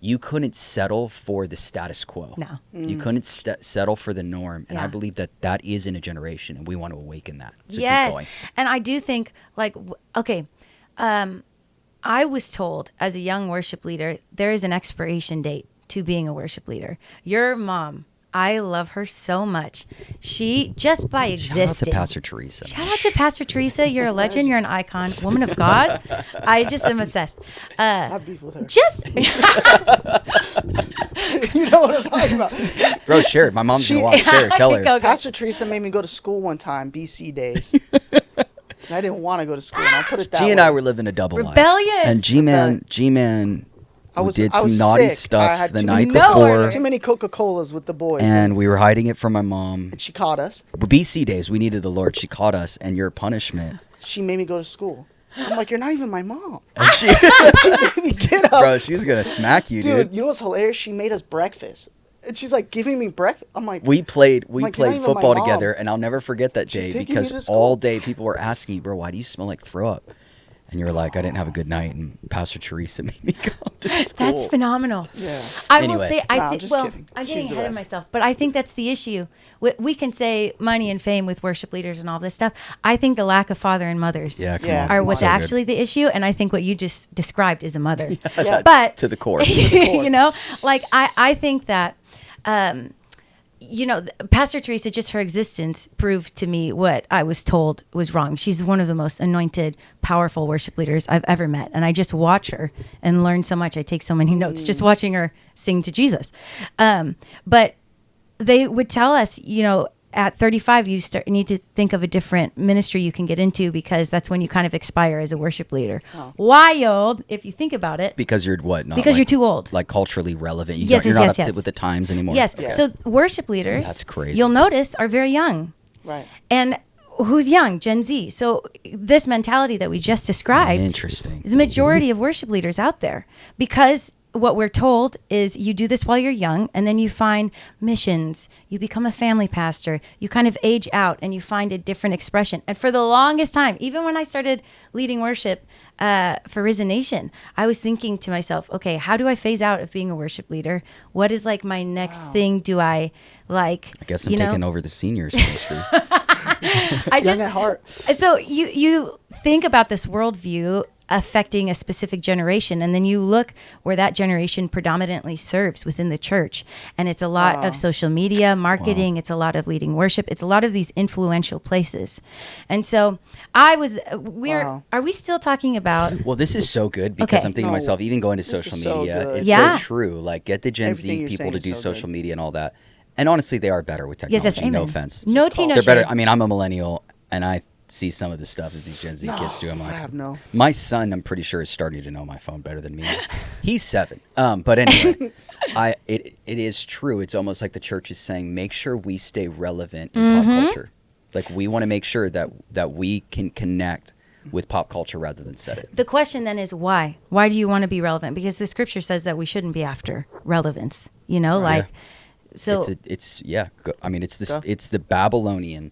you couldn't settle for the status quo. No. You couldn't settle for the norm, and I believe that is in a generation, and we want to awaken that. So keep going. And I do think, like, I was told as a young worship leader, there is an expiration date to being a worship leader. Your mom, I love her so much. She, just by existing. Shout out to Pastor Teresa. Shout out to Pastor Teresa. You're a legend. You're an icon. Woman of God. I just am obsessed. I have beef with her. Just. You know what I'm talking about. Bro, share it. My mom's going to watch. Share it. Tell her. Go. Pastor Teresa made me go to school one time, BC days. And I didn't want to go to school. And I'll put it that way. G and I were living a double life. Rebellious. And G-Man did some naughty sick. stuff the night No. before. Too many Coca-Colas with the boys. And we were hiding it from my mom. And she caught us. BC days, we needed the Lord. She caught us, and your punishment. She made me go to school. I'm like, you're not even my mom. And she She made me get up. Bro, she was going to smack you, dude. You know what's hilarious? She made us breakfast. And she's like giving me breakfast. I'm like, We played you're not even football my mom. together, and I'll never forget that She's day taking me to because school. all day people were asking you, bro, why do you smell like throw up? And you were like, I didn't have a good night, and Pastor Teresa made me come to school. That's phenomenal. Yeah. I Anyway. will say, I'm just kidding. I'm She's getting the ahead of best. myself, but I think that's the issue. We can say money and fame with worship leaders and all this stuff. I think the lack of father and mothers Yeah, come Yeah. on. are It's what's so good. actually the issue, and I think what you just described is a mother. Yeah. But To the core. you know, like I think that. Pastor Teresa, just her existence proved to me what I was told was wrong. She's one of the most anointed, powerful worship leaders I've ever met. And I just watch her and learn so much. I take so many notes just watching her sing to Jesus. But they would tell us, at 35, you need to think of a different ministry you can get into because that's when you kind of expire as a worship leader. Oh. Wild, if you think about it. Because you're what? Not because like, you're too old. Like culturally relevant. Yes, you're not yes, up to with the times anymore. Yes. Yeah. So worship leaders, That's crazy. you'll notice, are very young. Right. And who's young? Gen Z. So this mentality that we just described Interesting. is a majority of worship leaders out there because what we're told is you do this while you're young and then you find missions, you become a family pastor, you kind of age out and you find a different expression. And for the longest time, even when I started leading worship for Risen Nation, I was thinking to myself, okay, how do I phase out of being a worship leader? What is like my next thing? Do I like, I guess I'm taking over the seniors ministry. I Young at heart. So you think about this worldview affecting a specific generation. And then you look where that generation predominantly serves within the church. And it's a lot of social media, marketing. It's a lot of leading worship. It's a lot of these influential places. And so are we still talking about? Well, this is so good because I'm thinking to myself, even going to social media, so it's so true. Like, get the Gen Z people to do social media and all that. And honestly, they are better with technology. Yes, no offense. No tea, no They're better. shade. I mean, I'm a millennial, and I see some of the stuff that these Gen Z kids do. I'm like, I have no. My son, I'm pretty sure, is starting to know my phone better than me. He's 7. But anyway, it is true. It's almost like the church is saying, make sure we stay relevant in pop culture. Like, we want to make sure that we can connect with pop culture rather than set it. The question then is why? Why do you want to be relevant? Because the scripture says that we shouldn't be after relevance. You know, so it's I mean, it's the Babylonian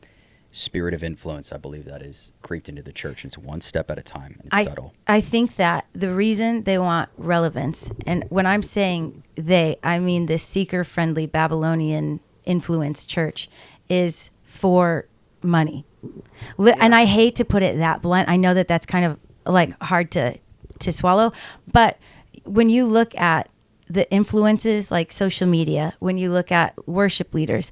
spirit of influence, I believe, that is creeped into the church. And it's one step at a time, and it's subtle. I think that the reason they want relevance, and when I'm saying I mean the seeker-friendly Babylonian influence church, is for money. And I hate to put it that blunt. I know that that's kind of like hard to swallow. But when you look at the influences like social media, when you look at worship leaders,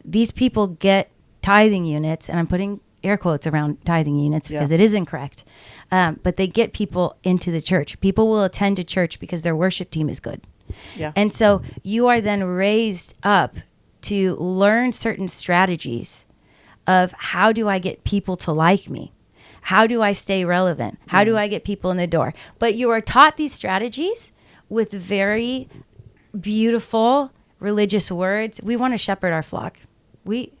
these people get tithing units, and I'm putting air quotes around tithing units because it is incorrect. But they get people into the church. People will attend a church because their worship team is good. Yeah. And so you are then raised up to learn certain strategies of how do I get people to like me? How do I stay relevant? How do I get people in the door? But you are taught these strategies with very beautiful religious words. We want to shepherd our flock. We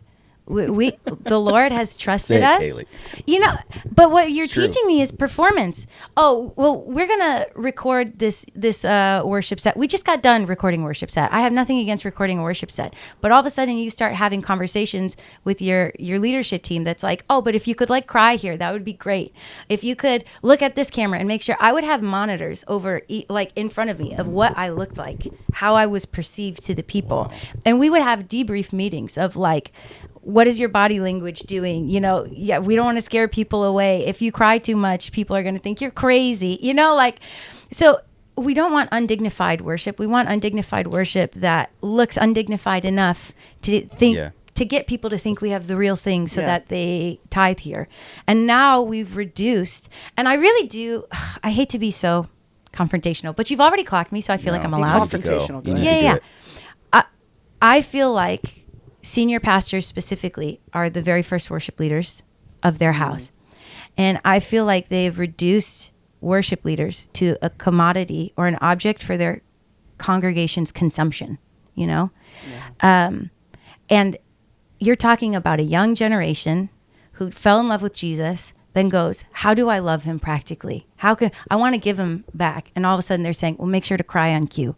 the Lord has trusted us. Kaylee. You know, but what you're teaching me is performance. Oh, well, we're gonna record this worship set. We just got done recording a worship set. I have nothing against recording a worship set, but all of a sudden you start having conversations with your leadership team that's like, oh, but if you could like cry here, that would be great. If you could look at this camera and make sure. I would have monitors over like in front of me of what I looked like, how I was perceived to the people, and we would have debrief meetings of like, what is your body language doing? You know, we don't want to scare people away. If you cry too much, people are going to think you're crazy, you know, like, so we don't want undignified worship. We want undignified worship that looks undignified enough to think, to get people to think we have the real thing so that they tithe here. And now we've reduced, and I really do, I hate to be so confrontational, but you've already clocked me, so I feel like I'm allowed. Confrontational. Go ahead. I feel like senior pastors specifically are the very first worship leaders of their house. And I feel like they've reduced worship leaders to a commodity or an object for their congregation's consumption, you know? And you're talking about a young generation who fell in love with Jesus, then goes, how do I love him practically? How can I want to give him back? And all of a sudden they're saying, well, make sure to cry on cue.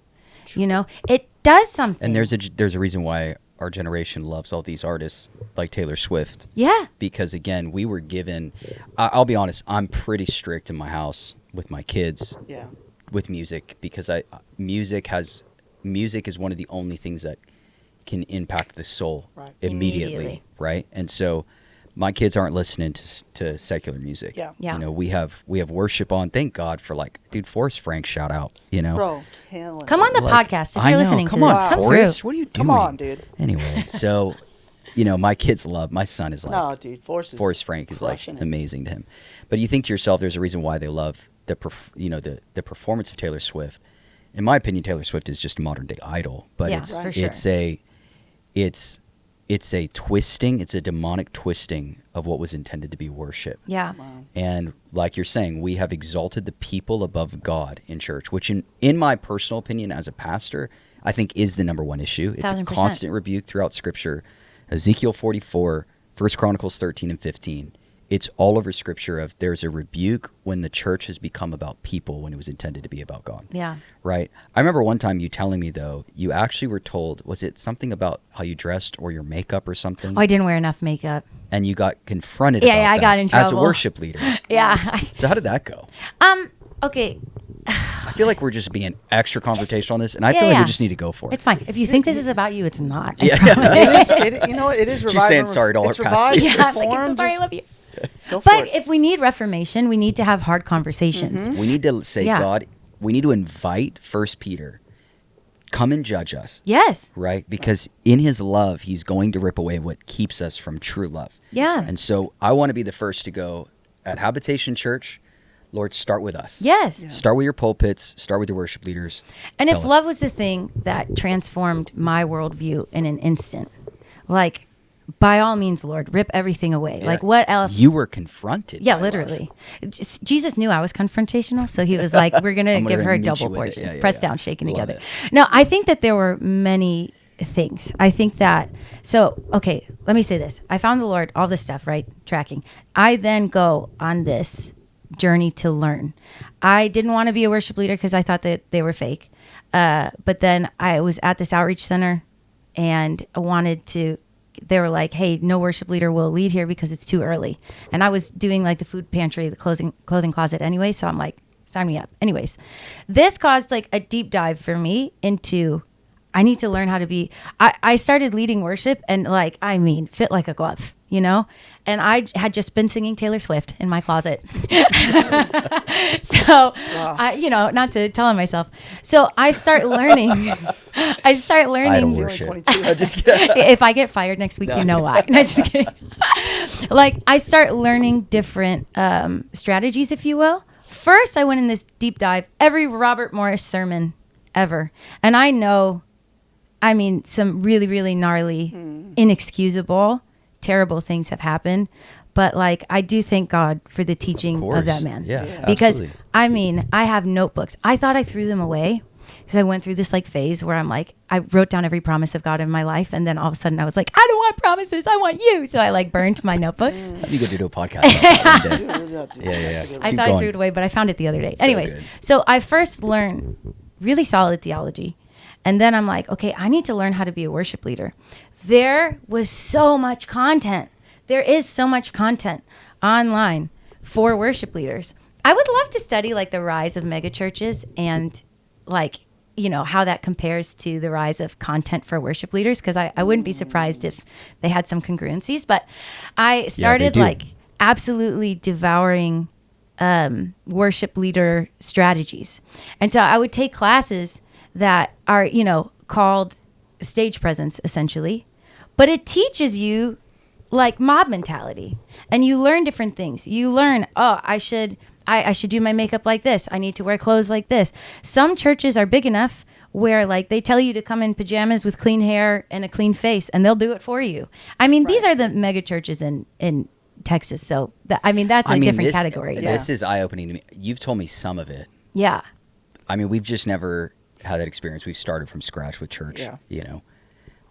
You know, it does something. And there's a reason why our generation loves all these artists like Taylor Swift. Yeah. Because again, we were given, I'll be honest, I'm pretty strict in my house with my kids. Yeah. With music, because music is one of the only things that can impact the soul immediately. Right? And so my kids aren't listening to secular music. Yeah. Yeah. You know, we have worship on. Thank God for Forrest Frank, shout out, you know. Bro, come on the podcast if you're listening to this. Come on, Forrest. What are you doing? Come on, dude. Anyway, so, you know, my son is like, no, dude, Forrest Frank is like amazing to him. But you think to yourself, there's a reason why they love the performance of Taylor Swift. In my opinion, Taylor Swift is just a modern day idol, but it's a twisting, it's a demonic twisting of what was intended to be worship. Yeah. Wow. And like you're saying, we have exalted the people above God in church, which in my personal opinion as a pastor, I think is the number one issue. It's 1,000%. a constant rebuke throughout Scripture. Ezekiel 44, 1 Chronicles 13 and 15. It's all over Scripture of there's a rebuke when the church has become about people when it was intended to be about God. Yeah. Right? I remember one time you telling me, though, you actually were told, was it something about how you dressed or your makeup or something? Oh, I didn't wear enough makeup. And you got confronted about that I got in trouble. as a worship leader. Yeah. So how did that go? Okay. I feel like we're just being extra confrontational on this, and I feel like we just need to go for it. It's fine. If you think this is about you, it's not. Yeah. It is revival. She's saying sorry to all her pastors. Yeah, I'm like, I'm so sorry, I love you. Go for But it. if we need reformation, we need to have hard conversations. We need to say, Yeah. God, we need to invite 1 Peter, come and judge us. Yes. Right? Because in his love, he's going to rip away what keeps us from true love. Yeah. And so I want to be the first to go at Habitation Church. Lord, start with us. Yes. Yeah. Start with your pulpits. Start with your worship leaders. And Tell if us. love was the thing that transformed my worldview in an instant, like, by all means, Lord, rip everything away. Yeah. Like, what else? You were confronted. Yeah, by literally. Jesus knew I was confrontational, so he was like, we're going to I'm gonna give her a meet you double with it. portion. Yeah, Pressed yeah. down, shaken Love together. it. No, I think that there were many things. I think that, so, okay, let me say this. I found the Lord, all this stuff, right? Tracking. I then go on this journey to learn. I didn't want to be a worship leader because I thought that they were fake. But then I was at this outreach center and I wanted to, they were like, hey, no worship leader will lead here because it's too early. And I was doing like the food pantry, the clothing closet anyway. So I'm like, sign me up. Anyways, this caused like a deep dive for me into, I need to learn how to be, I started leading worship and like, I mean, fit like a glove, you know? And I had just been singing Taylor Swift in my closet. So, you know, not to tell on myself. So I start learning. Idol You're worship. only 22. I'm just kidding. If I get fired next week, you know why. No, just kidding. Like, I start learning different strategies, if you will. First, I went in this deep dive, every Robert Morris sermon ever. And I know, I mean, some really, really gnarly, inexcusable, terrible things have happened. But like, I do thank God for the teaching of that man. Yeah, Because absolutely. I mean, I have notebooks. I thought I threw them away because I went through this like phase where I'm like, I wrote down every promise of God in my life. And then all of a sudden I was like, I don't want promises. I want you. So I like burned my notebooks. You go do a podcast. About that one day. Dude, Yeah, yeah, that's a yeah. good I Keep thought I going. threw it away, but I found it the other day. So Anyways, good. so I first learned really solid theology. And then I'm like, okay, I need to learn how to be a worship leader. There was so much content. There is so much content online for worship leaders. I would love to study like the rise of megachurches and like, you know, how that compares to the rise of content for worship leaders. Cause I wouldn't be surprised if they had some congruencies, but I started do. like absolutely devouring worship leader strategies. And so I would take classes that are, you know, called stage presence essentially, but it teaches you like mob mentality and you learn different things. You learn, oh, I should do my makeup like this. I need to wear clothes like this. Some churches are big enough where like they tell you to come in pajamas with clean hair and a clean face and they'll do it for you. I mean, these are the mega churches in Texas. So I mean, that's a different category. This is eye-opening to me. You've told me some of it. Yeah. I mean, we've just never had that experience. We've started from scratch with church, Yeah. you know.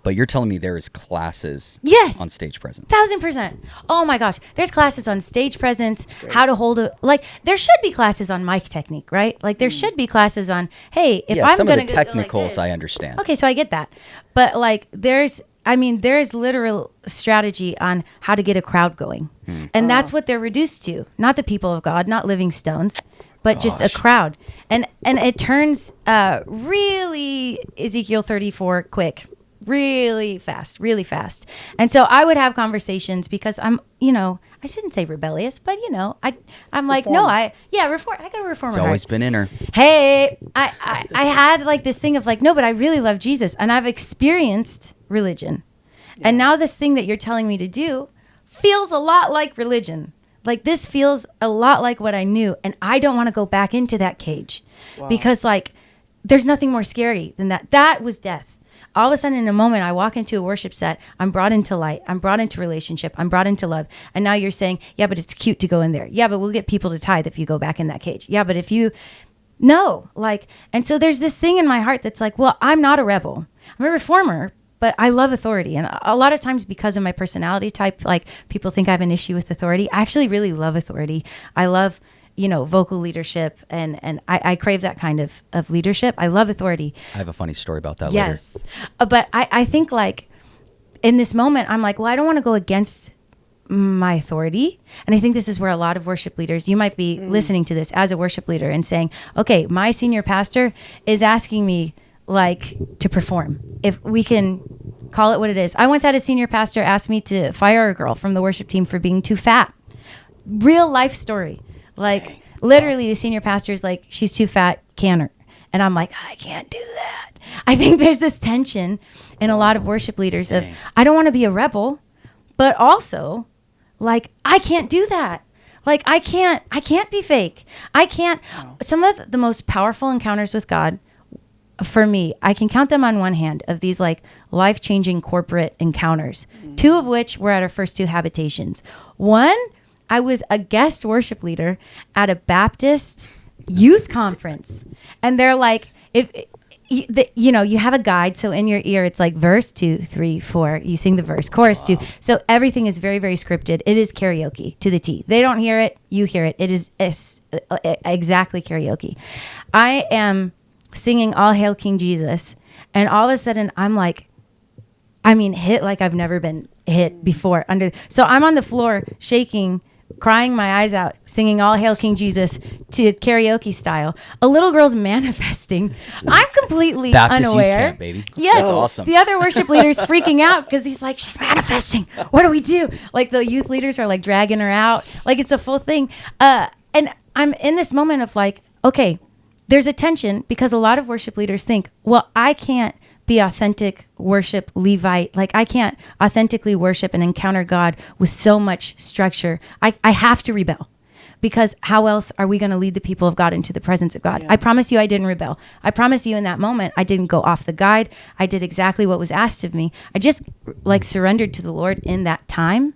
But you're telling me there is classes Yes. on stage presence. 1,000%. Oh my gosh. There's classes on stage presence, how to hold like there should be classes on mic technique, right? Like there should be classes on, hey, if Yeah, I'm some of going the to go like technicals this. I understand. Okay, so I get that. But like there's literal strategy on how to get a crowd going. And that's what they're reduced to. Not the people of God, not living stones, but just a Gosh. crowd. And it turns really Ezekiel 34 quick. Really fast. And so I would have conversations because I'm, you know, I shouldn't say rebellious, but you know, I'm like, no, I got a reformer It's heart. always been in her. Hey, I had like this thing of like, no, but I really love Jesus and I've experienced religion. Yeah. And now this thing that you're telling me to do feels a lot like religion. Like this feels a lot like what I knew. And I don't want to go back into that cage because like there's nothing more scary than that. That was death. All of a sudden in a moment, I walk into a worship set. I'm brought into light. I'm brought into relationship. I'm brought into love. And now you're saying, yeah, but it's cute to go in there. Yeah, but we'll get people to tithe if you go back in that cage. Yeah, but if you, no, like, and so there's this thing in my heart that's like, well, I'm not a rebel. I'm a reformer, but I love authority. And a lot of times because of my personality type, like people think I have an issue with authority. I actually really love authority. I love, you know, vocal leadership and I crave that kind of leadership. I love authority. I have a funny story about that Yes. But I think like in this moment, I'm like, well, I don't want to go against my authority. And I think this is where a lot of worship leaders, you might be listening to this as a worship leader and saying, okay, my senior pastor is asking me like to perform. If we can call it what it is. I once had a senior pastor ask me to fire a girl from the worship team for being too fat. real life story. Like, literally, the senior pastor is like, she's too fat, can her. And I'm like, I can't do that. I think there's this tension in a lot of worship leaders of, I don't want to be a rebel, but also, like, I can't do that. Like, I can't be fake. I can't. Some of the most powerful encounters with God, for me, I can count them on one hand, of these like life-changing corporate encounters, two of which were at our first two habitations. One, I was a guest worship leader at a Baptist youth conference. And they're like, you have a guide. So in your ear, it's like verse 2, 3, 4. You sing the verse, chorus 2. So everything is very, very scripted. It is karaoke to the T. They don't hear it. You hear it. It is exactly karaoke. I am singing All Hail King Jesus. And all of a sudden, I'm like, hit like I've never been hit before. So I'm on the floor shaking, crying my eyes out, singing All Hail King Jesus to karaoke style. A little girl's manifesting. I'm completely Baptist unaware. Youth Camp, baby. Yes, That's awesome. The other worship leader's freaking out because he's like, she's manifesting. What do we do? Like, the youth leaders are like dragging her out. Like, it's a full thing. And I'm in this moment of like, okay, there's a tension because a lot of worship leaders think, well, I can't be authentic worship Levite. Like, I can't authentically worship and encounter God with so much structure. I have to rebel, because how else are we going to lead the people of God into the presence of God? Yeah. I promise you I didn't rebel. I promise you in that moment I didn't go off the guide. I did exactly what was asked of me. I just like surrendered to the Lord in that time,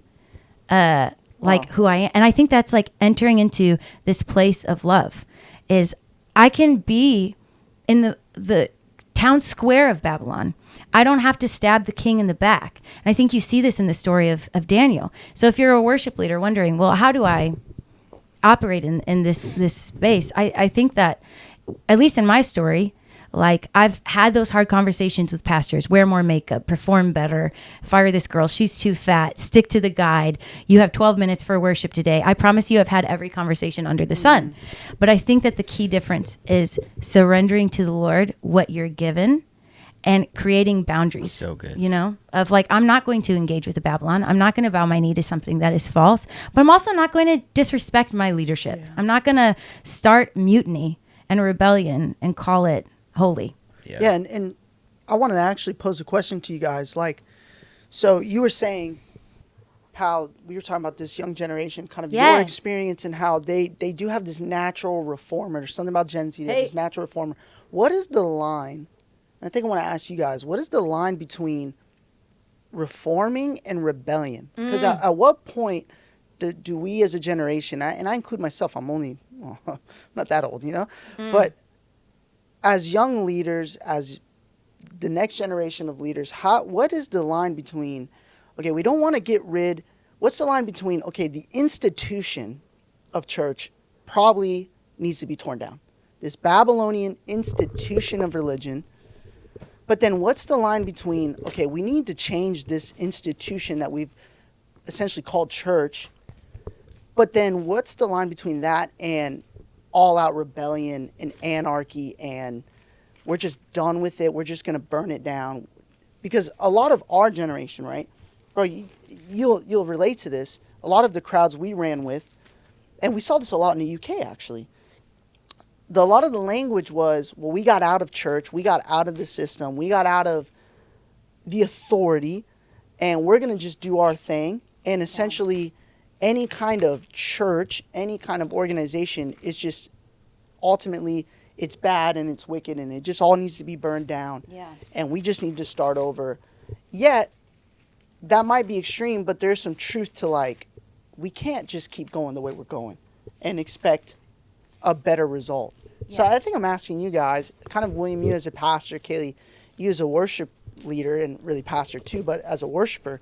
who I am. And I think that's like entering into this place of love. Is I can be in the town square of Babylon. I don't have to stab the king in the back. And I think you see this in the story of Daniel. So if you're a worship leader wondering, well, how do I operate in this space? I think that, at least in my story, like, I've had those hard conversations with pastors. Wear more makeup, perform better, fire this girl, she's too fat, stick to the guide. You have 12 minutes for worship today. I promise you I've had every conversation under the sun. But I think that the key difference is surrendering to the Lord what you're given and creating boundaries. So good. Of like, I'm not going to engage with the Babylon. I'm not going to bow my knee to something that is false, but I'm also not going to disrespect my leadership. Yeah. I'm not going to start mutiny and rebellion and call it holy. Yeah, and I wanted to actually pose a question to you guys. Like, so you were saying how we were talking about this young generation, kind of your experience, and how they do have this natural reformer. There's something about Gen Z, they have this natural reformer. What is the line? And I think I want to ask you guys, what is the line between reforming and rebellion? Because at what point do we as a generation, and I include myself, I'm only not that old, but as young leaders, as the next generation of leaders, what is the line between, okay, we don't want to get rid, what's the line between, okay, the institution of church probably needs to be torn down. This Babylonian institution of religion. But then what's the line between, okay, we need to change this institution that we've essentially called church. But then what's the line between that and all-out rebellion and anarchy, and we're just done with it, we're just going to burn it down? Because a lot of our generation, right, bro, you'll relate to this, a lot of the crowds we ran with, and we saw this a lot in the UK actually, a lot of the language was, well, we got out of church, we got out of the system, we got out of the authority, and we're going to just do our thing. And essentially any kind of church, any kind of organization is just ultimately, it's bad and it's wicked and it just all needs to be burned down. Yeah. And we just need to start over. Yet, that might be extreme, but there's some truth to, like, we can't just keep going the way we're going and expect a better result. Yeah. So I think I'm asking you guys, kind of William, you as a pastor, Kaylee, you as a worship leader, and really pastor too, but as a worshiper,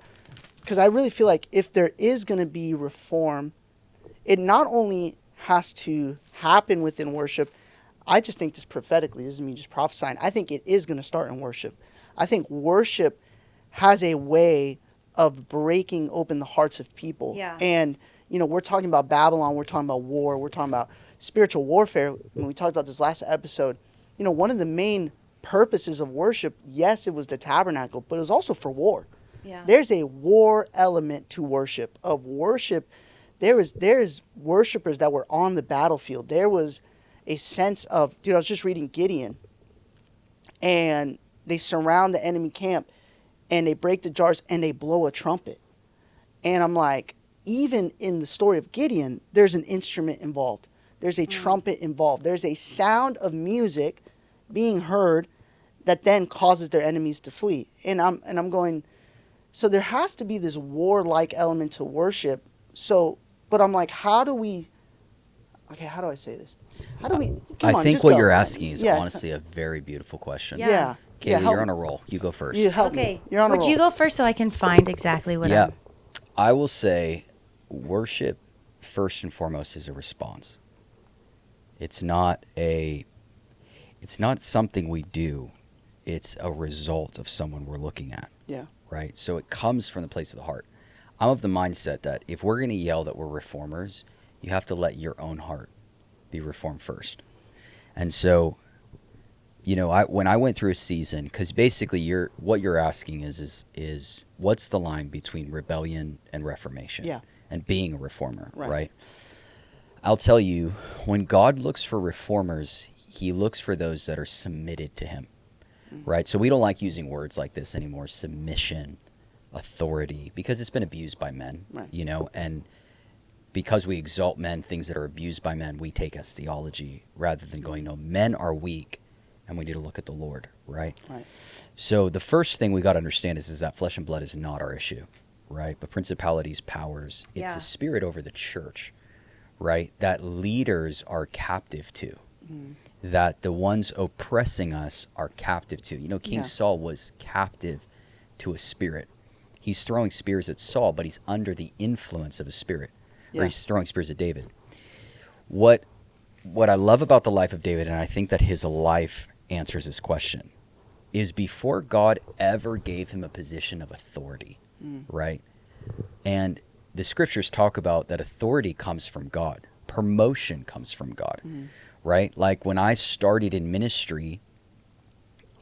because I really feel like if there is going to be reform, it not only has to happen within worship, I just think this prophetically, this is me just prophesying, I think it is going to start in worship. I think worship has a way of breaking open the hearts of people. Yeah. And, you know, we're talking about Babylon, we're talking about war, we're talking about spiritual warfare. When we talked about this last episode, you know, one of the main purposes of worship, yes, it was the tabernacle, but it was also for war. Yeah. There's a war element to worship, of worship there's worshipers that were on the battlefield. There was a sense of, dude, I was just reading Gideon, and they surround the enemy camp, and they break the jars, and they blow a trumpet. And I'm like, even in the story of Gideon, there's an instrument involved. There's a trumpet involved. There's a sound of music being heard that then causes their enemies to flee. And I'm going, so there has to be this warlike element to worship. So, but I'm like, how do I say this? How do we? I think what you're asking is honestly a very beautiful question. Yeah. Kaylee, you're on a roll. You go first. You help me. You're on a roll. Would you go first so I can find exactly what I'm... I will say worship, first and foremost, is a response. It's not something we do. It's a result of someone we're looking at. Yeah. Right? So it comes from the place of the heart. I'm of the mindset that if we're going to yell that we're reformers, you have to let your own heart be reformed first. And so, when I went through a season, because basically what you're asking is what's the line between rebellion and reformation and being a reformer, right? I'll tell you, when God looks for reformers, he looks for those that are submitted to him, right? So we don't like using words like this anymore, submission, authority, because it's been abused by men, and because we exalt men, things that are abused by men, we take as theology rather than going, no, men are weak and we need to look at the Lord, right? So the first thing we got to understand is that flesh and blood is not our issue, right? But principalities, powers, it's the spirit over the church, right? That leaders are captive to, that the ones oppressing us are captive to. King Saul was captive to a spirit. He's throwing spears at Saul, but he's under the influence of a spirit. Or he's throwing spears at David. What I love about the life of David, and I think that his life answers this question, is before God ever gave him a position of authority, right? And the scriptures talk about that authority comes from God. Promotion comes from God, right? Like when I started in ministry,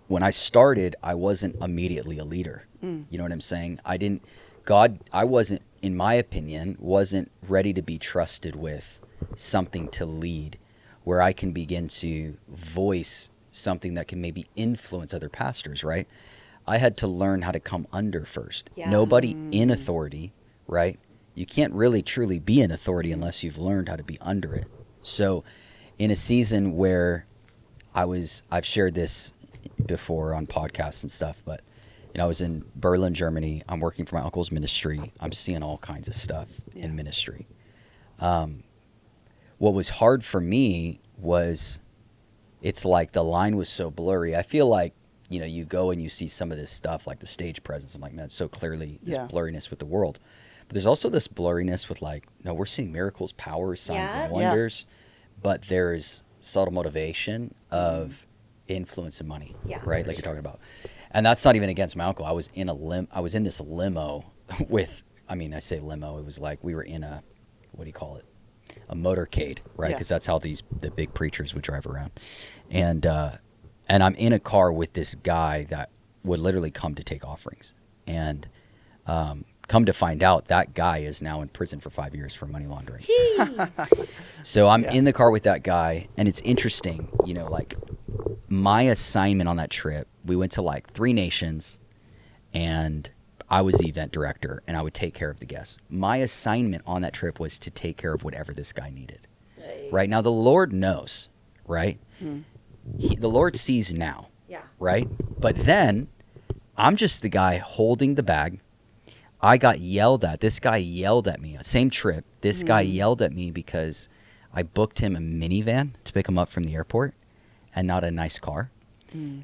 I wasn't immediately a leader. You know what I'm saying? I wasn't, in my opinion, wasn't ready to be trusted with something to lead where I can begin to voice something that can maybe influence other pastors, right? I had to learn how to come under first. Nobody in authority, right? You can't really truly be in authority unless you've learned how to be under it. So in a season where I've shared this before on podcasts and stuff, but I was in Berlin, Germany. I'm working for my uncle's ministry. I'm seeing all kinds of stuff in ministry. What was hard for me was it's like the line was so blurry. I feel like, you go and you see some of this stuff, like the stage presence. I'm like, man, it's so clearly this blurriness with the world. But there's also this blurriness with we're seeing miracles, powers, signs, and wonders. But there's subtle motivation of influence and money, right? Like you're talking about. And that's not even against my uncle. I was in this limo with, I say limo. It was like we were in a, what do you call it? A motorcade, right? Because that's how the big preachers would drive around. And I'm in a car with this guy that would literally come to take offerings. And come to find out, that guy is now in prison for 5 years for money laundering. So I'm in the car with that guy, and it's interesting, my assignment on that trip, we went to 3 nations, and I was the event director, and I would take care of the guests. My assignment on that trip was to take care of whatever this guy needed. Right? Now, the Lord knows, right? The Lord sees now, right? But then, I'm just the guy holding the bag. I got yelled at. This guy yelled at me. Same trip. This guy yelled at me because I booked him a minivan to pick him up from the airport and not a nice car.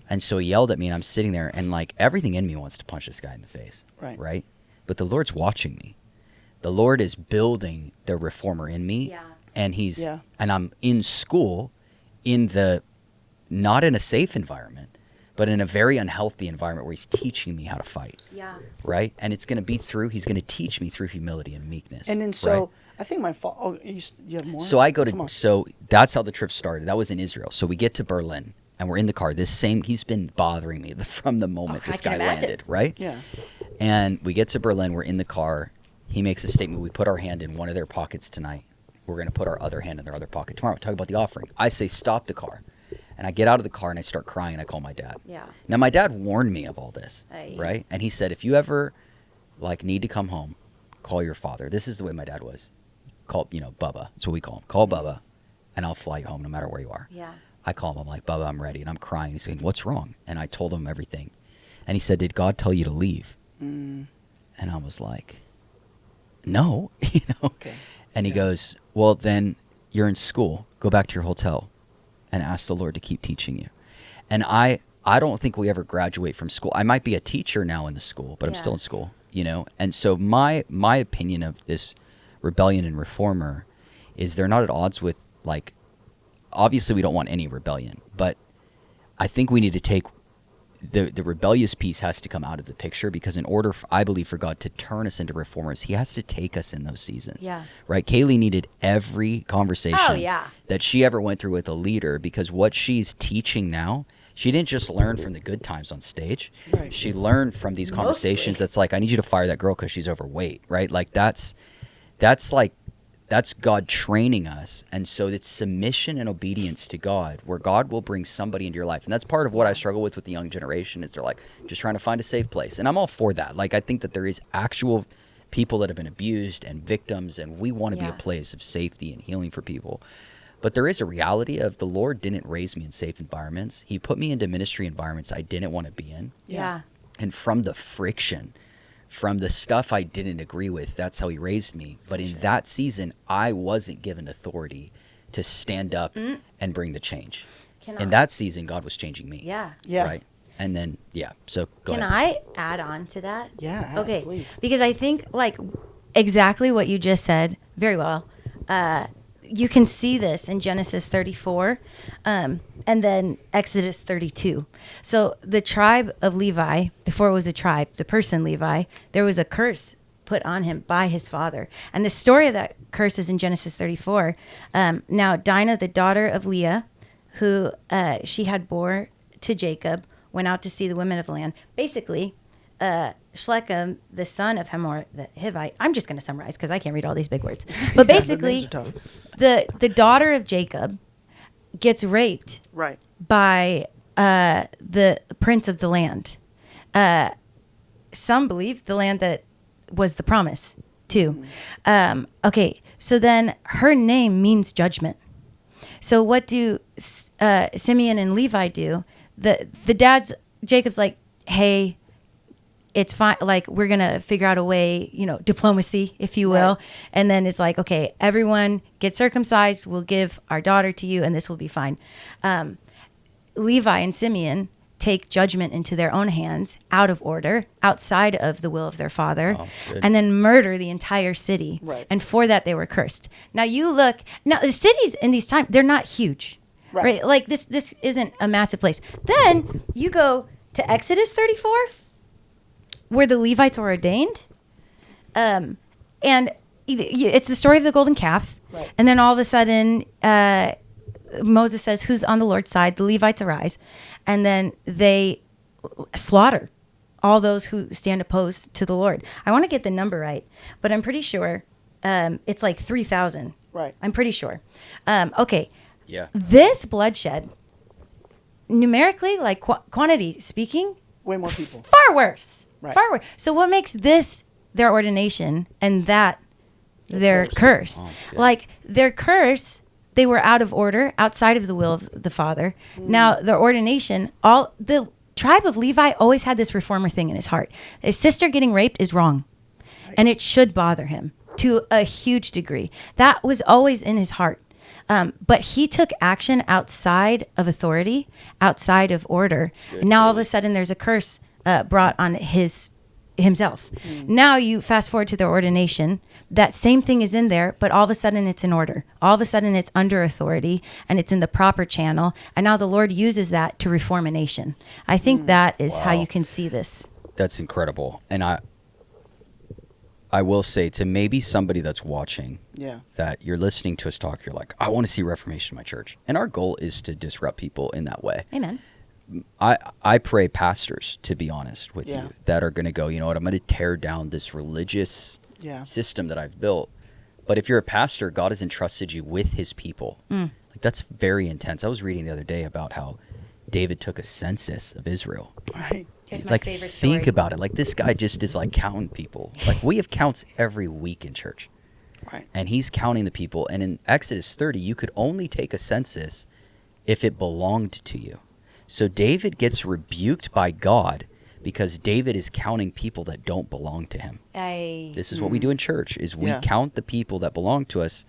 And so he yelled at me, and I'm sitting there, and everything in me wants to punch this guy in the face. Right? But the Lord's watching me. The Lord is building the reformer in me. And and I'm in school not in a safe environment, but in a very unhealthy environment where he's teaching me how to fight. Right? And it's going to be he's going to teach me through humility and meekness. And then so, I think my fault. Oh, you have more? So so that's how the trip started. That was in Israel. So we get to Berlin, and we're in the car. He's been bothering me from the moment this guy landed, right? Yeah. And we get to Berlin, we're in the car. he makes a statement. We put our hand in one of their pockets tonight. We're going to put our other hand in their other pocket tomorrow. Talk about the offering. I say, stop the car. And I get out of the car and I start crying and I call my dad. Yeah. Now, my dad warned me of all this, right? And he said, if you ever, like, need to come home, call your father. This is the way my dad was. Call, Bubba. That's what we call him. Call Bubba, and I'll fly you home no matter where you are. Yeah. I call him. I'm like, Bubba, I'm ready. And I'm crying. He's saying, what's wrong? And I told him everything. And he said, did God tell you to leave? And I was like, no. Okay. And he goes, well, then you're in school. Go back to your hotel and ask the Lord to keep teaching you. And I don't think we ever graduate from school. I might be a teacher now in the school, but I'm still in school, And so my opinion of this rebellion and reformer is they're not at odds with, like, obviously we don't want any rebellion, but I think we need to take the rebellious piece has to come out of the picture, because in order, I believe, for God to turn us into reformers, he has to take us in those seasons. Yeah. Right? Kaylee needed every conversation yeah. that she ever went through with a leader, because what she's teaching now, she didn't just learn from the good times on stage. Right. She learned from these conversations. That's like, I need you to fire that girl because she's overweight, right? Like that's God training us. And so it's submission and obedience to God, where God will bring somebody into your life. And that's part of what I struggle with the young generation, is they're like just trying to find a safe place. And I'm all for that. Like, I think that there is actual people that have been abused and victims, and we want to be a place of safety and healing for people. But there is a reality of, the Lord didn't raise me in safe environments. He put me into ministry environments I didn't want to be in. Yeah. And from the friction, from the stuff I didn't agree with, that's how he raised me. But in that season, I wasn't given authority to stand up and bring the change. In that season, God was changing me. Yeah. Yeah. Right? And then, so go Can ahead. I add on to that? Yeah. Okay. Please. Because I think, like, exactly what you just said very well. You can see this in Genesis 34 and then Exodus 32. So the tribe of Levi, before it was a tribe, the person Levi, there was a curse put on him by his father. And the story of that curse is in Genesis 34. Now, Dinah, the daughter of Leah, who she had bore to Jacob, went out to see the women of the land. Basically, Shlechem, the son of Hamor, the Hivite, I'm just going to summarize because I can't read all these big words. But basically, the daughter of Jacob gets raped by the prince of the land. Some believe the land that was the promise, too. Okay, so then her name means judgment. So what do Simeon and Levi do? The dad's, Jacob's like, hey, it's fine. Like, we're going to figure out a way, diplomacy, if you will. Right. And then it's like, okay, everyone get circumcised. We'll give our daughter to you and this will be fine. Levi and Simeon take judgment into their own hands, out of order, outside of the will of their father, and then murder the entire city. Right. And for that, they were cursed. Now the cities in these times, they're not huge, right? Like this isn't a massive place. Then you go to Exodus 34, where the Levites are ordained. And it's the story of the golden calf. Right. And then all of a sudden, Moses says, who's on the Lord's side? The Levites arise. And then they slaughter all those who stand opposed to the Lord. I want to get the number right, but I'm pretty sure it's like 3,000. Right. I'm pretty sure. Okay. Yeah. This bloodshed, numerically, like quantity speaking, way more people. Far worse. Right. Far worse. So what makes this their ordination and that their curse? Oh, like their curse, they were out of order, outside of the will of the Father. Now their ordination, all the tribe of Levi always had this reformer thing in his heart. His sister getting raped is wrong. Right. And it should bother him to a huge degree. That was always in his heart. But he took action outside of authority, outside of order. And now all of a sudden there's a curse brought on himself. Now you fast forward to their ordination. That same thing is in there, but all of a sudden it's in order. All of a sudden it's under authority and it's in the proper channel. And now the Lord uses that to reform a nation. I think that is how you can see this. That's incredible. And I will say to maybe somebody that's watching, that you're listening to us talk, you're like, I want to see reformation in my church. And our goal is to disrupt people in that way. Amen. I pray pastors, to be honest with you, that are going to go, you know what, I'm going to tear down this religious system that I've built. But if you're a pastor, God has entrusted you with his people. Like, that's very intense. I was reading the other day about how David took a census of Israel. Right. Here's my Like, favorite story. think about it. Like, this guy just is like counting people. Like, we have counts every week in church. Right. And he's counting the people. And in Exodus 30, you could only take a census if it belonged to you. So David gets rebuked by God because David is counting people that don't belong to him. This is what we do in church, is we count the people that belong to us,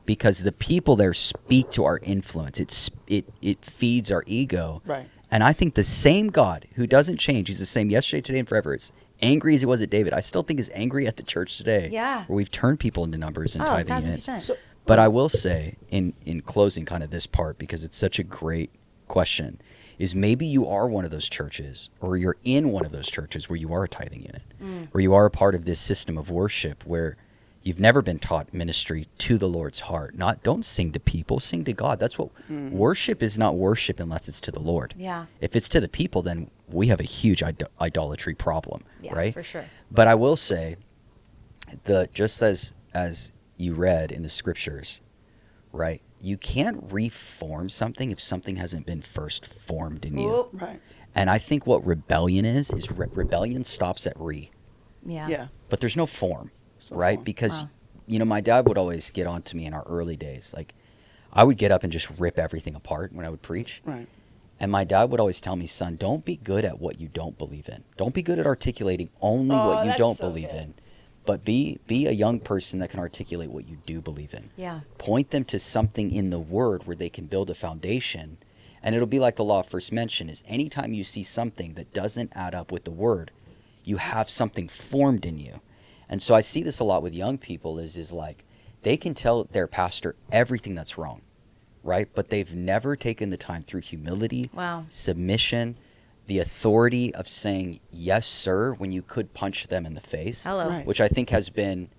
because the people there speak to our influence. It feeds our ego. Right. And I think the same God who doesn't change, he's the same yesterday, today, and forever. It's angry as he was at David. I still think is angry at the church today. Yeah. Where we've turned people into numbers and tithing units. 1,000%. So, But I will say, in closing kind of this part, because it's such a great question, is maybe you are one of those churches, or you're in one of those churches where you are a tithing unit, where you are a part of this system of worship where you've never been taught ministry to the Lord's heart. Don't sing to people, sing to God. That's what worship is. Not worship unless it's to the Lord. Yeah. If it's to the people, then we have a huge idolatry problem, Yeah, right? for sure. But I will say, just as you read in the scriptures, right? You can't reform something if something hasn't been first formed in you. Oop. right. And I think what rebellion is rebellion stops at Yeah. Yeah. but there's no form, So right? form. Because, Wow. My dad would always get on to me in our early days. Like, I would get up and just rip everything apart when I would preach. Right. And my dad would always tell me, son, don't be good at what you don't believe in. Don't be good at articulating only what you that's don't so believe good. in. But be a young person that can articulate what you do believe in. Yeah. Point them to something in the Word where they can build a foundation. And it'll be like the law of first mention, is anytime you see something that doesn't add up with the Word, you have something formed in you. And so I see this a lot with young people is like, they can tell their pastor everything that's wrong, right? But they've never taken the time through humility, Wow. submission, the authority of saying yes sir when you could punch them in the face. Hello. Right. Which I think has been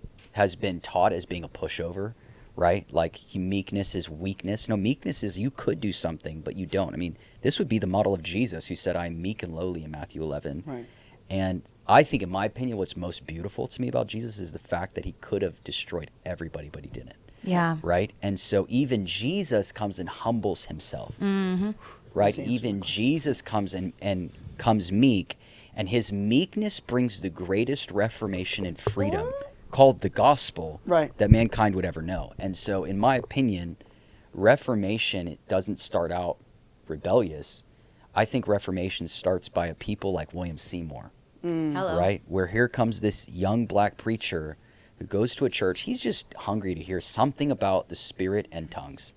taught as being a pushover, right? Like, meekness is weakness. No, meekness is you could do something but you don't. I mean, this would be the model of Jesus, who said, I'm meek and lowly, in Matthew 11. Right. And I think, in my opinion, what's most beautiful to me about Jesus is the fact that he could have destroyed everybody, but he didn't. Yeah. Right? And so even Jesus comes and humbles himself. Mm-hmm. Right? That's Even Jesus comes and comes meek, and his meekness brings the greatest reformation and freedom, called the gospel, Right. that mankind would ever know. And so, in my opinion, reformation, it doesn't start out rebellious. I think reformation starts by a people like William Seymour. Hello. Right? Where here comes this young black preacher who goes to a church. He's just hungry to hear something about the Spirit and tongues.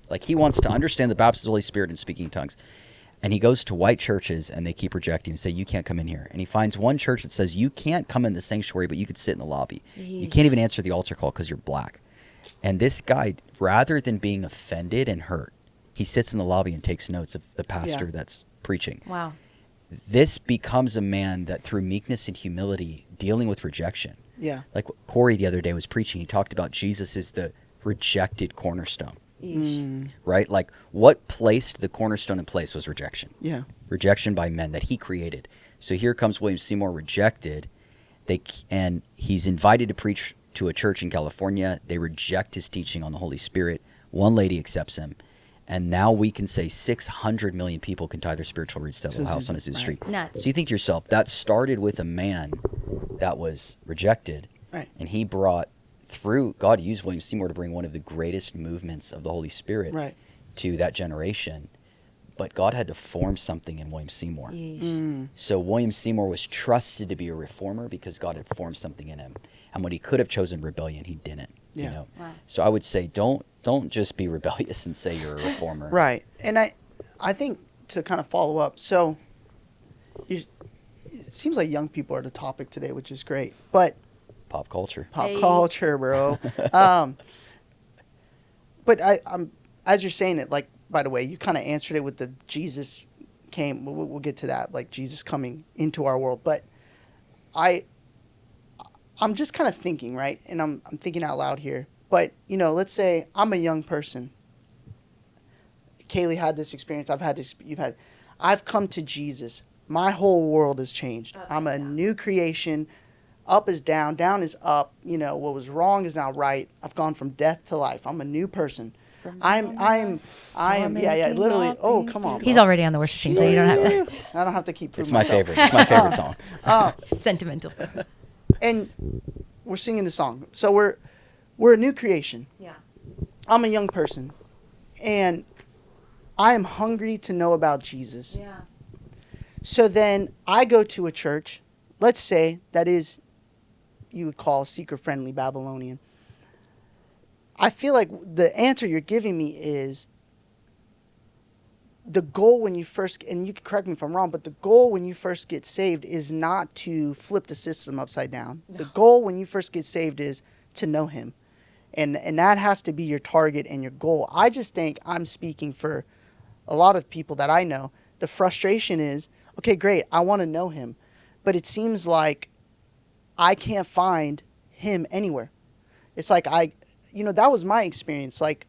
Like, he wants to understand the baptism of the Holy Spirit and speaking tongues. And he goes to white churches, and they keep rejecting and say, you can't come in here. And he finds one church that says, you can't come in the sanctuary, but you could sit in the lobby. You can't even answer the altar call because you're black. And this guy, rather than being offended and hurt, he sits in the lobby and takes notes of the pastor that's preaching. Wow. This becomes a man that, through meekness and humility, dealing with rejection. Yeah. Like what Corey the other day was preaching, he talked about Jesus is the rejected cornerstone, right? Like, what placed the cornerstone in place was rejection. Yeah. Rejection by men that he created. So here comes William Seymour, rejected, and he's invited to preach to a church in California. They reject his teaching on the Holy Spirit. One lady accepts him. And now we can say 600 million people can tie their spiritual roots to that little house on Azusa Street. Nuts. So you think to yourself, that started with a man that was rejected. Right. And he brought God used William Seymour to bring one of the greatest movements of the Holy Spirit Right. to that generation. But God had to form something in William Seymour. So William Seymour was trusted to be a reformer because God had formed something in him. And when he could have chosen rebellion, he didn't. Yeah. You know? Wow. So I would say don't just be rebellious and say you're a reformer. Right. And I think, to kind of follow up, so it seems like young people are the topic today, which is great. But Pop culture. pop Hey. culture, bro. But I'm as you're saying it, like, by the way, you kind of answered it with the Jesus came. We'll get to that, like Jesus coming into our world. But I'm just kind of thinking, right? And I'm thinking out loud here. But, let's say I'm a young person. Kaylee had this experience. I've had this. I've come to Jesus. My whole world has changed. I'm a new creation. up is down, down is up. You know, what was wrong is now right. I've gone from death to life. I'm a new person. I am, literally. Oh, come on. He's already on the worship team, so you don't have to. I don't have to keep proving It's my myself. favorite. It's my favorite song. Sentimental. And we're singing the song. So we're a new creation. Yeah. I'm a young person, and I am hungry to know about Jesus. Yeah. So then I go to a church, let's say, that is, you would call seeker-friendly Babylonian. I feel like the answer you're giving me is the goal when you first, and you can correct me if I'm wrong, but the goal when you first get saved is not to flip the system upside down. No. The goal when you first get saved is to know him. And that has to be your target and your goal. I just think I'm speaking for a lot of people that I know. The frustration is, okay, great, I want to know him. But it seems like I can't find him anywhere. It's like that was my experience. Like,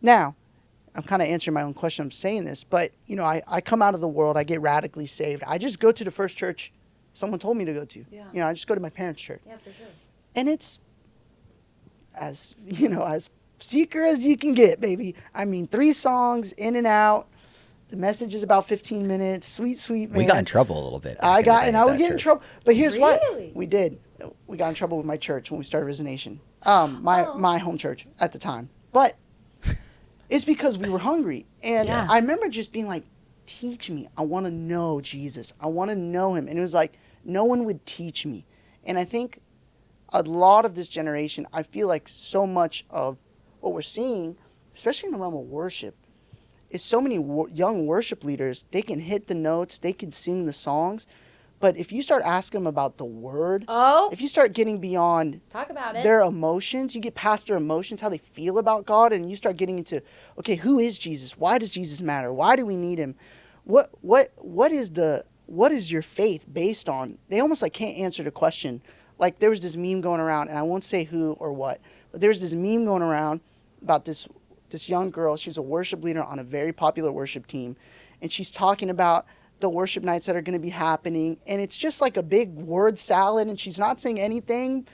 now, I'm kind of answering my own question. I'm saying this, but, I come out of the world. I get radically saved. I just go to the first church someone told me to go to. Yeah. I just go to my parents' church. Yeah, for sure. And it's, as seeker as you can get, baby. I mean, 3 songs, in and out. The message is about 15 minutes. Sweet, man. We got in trouble a little bit. I would get in trouble. But here's Really? what. We did. We got in trouble with my church when we started Risen Nation. My home church at the time. But it's because we were hungry. And Yeah. I remember just being like, teach me. I want to know Jesus. I want to know him. And it was like, no one would teach me. And I think a lot of this generation, I feel like so much of what we're seeing, especially in the realm of worship, is so many young worship leaders. They can hit the notes, they can sing the songs, but if you start asking them about the word, if you start getting beyond Talk about it. their emotions, you get past their emotions, how they feel about God, and you start getting into, okay, who is Jesus? Why does Jesus matter? Why do we need him? What is your faith based on? They almost like can't answer the question. Like, there was this meme going around, and I won't say who or what, but there was this meme going around about this young girl. She's a worship leader on a very popular worship team, and she's talking about the worship nights that are going to be happening, and it's just like a big word salad, and she's not saying anything,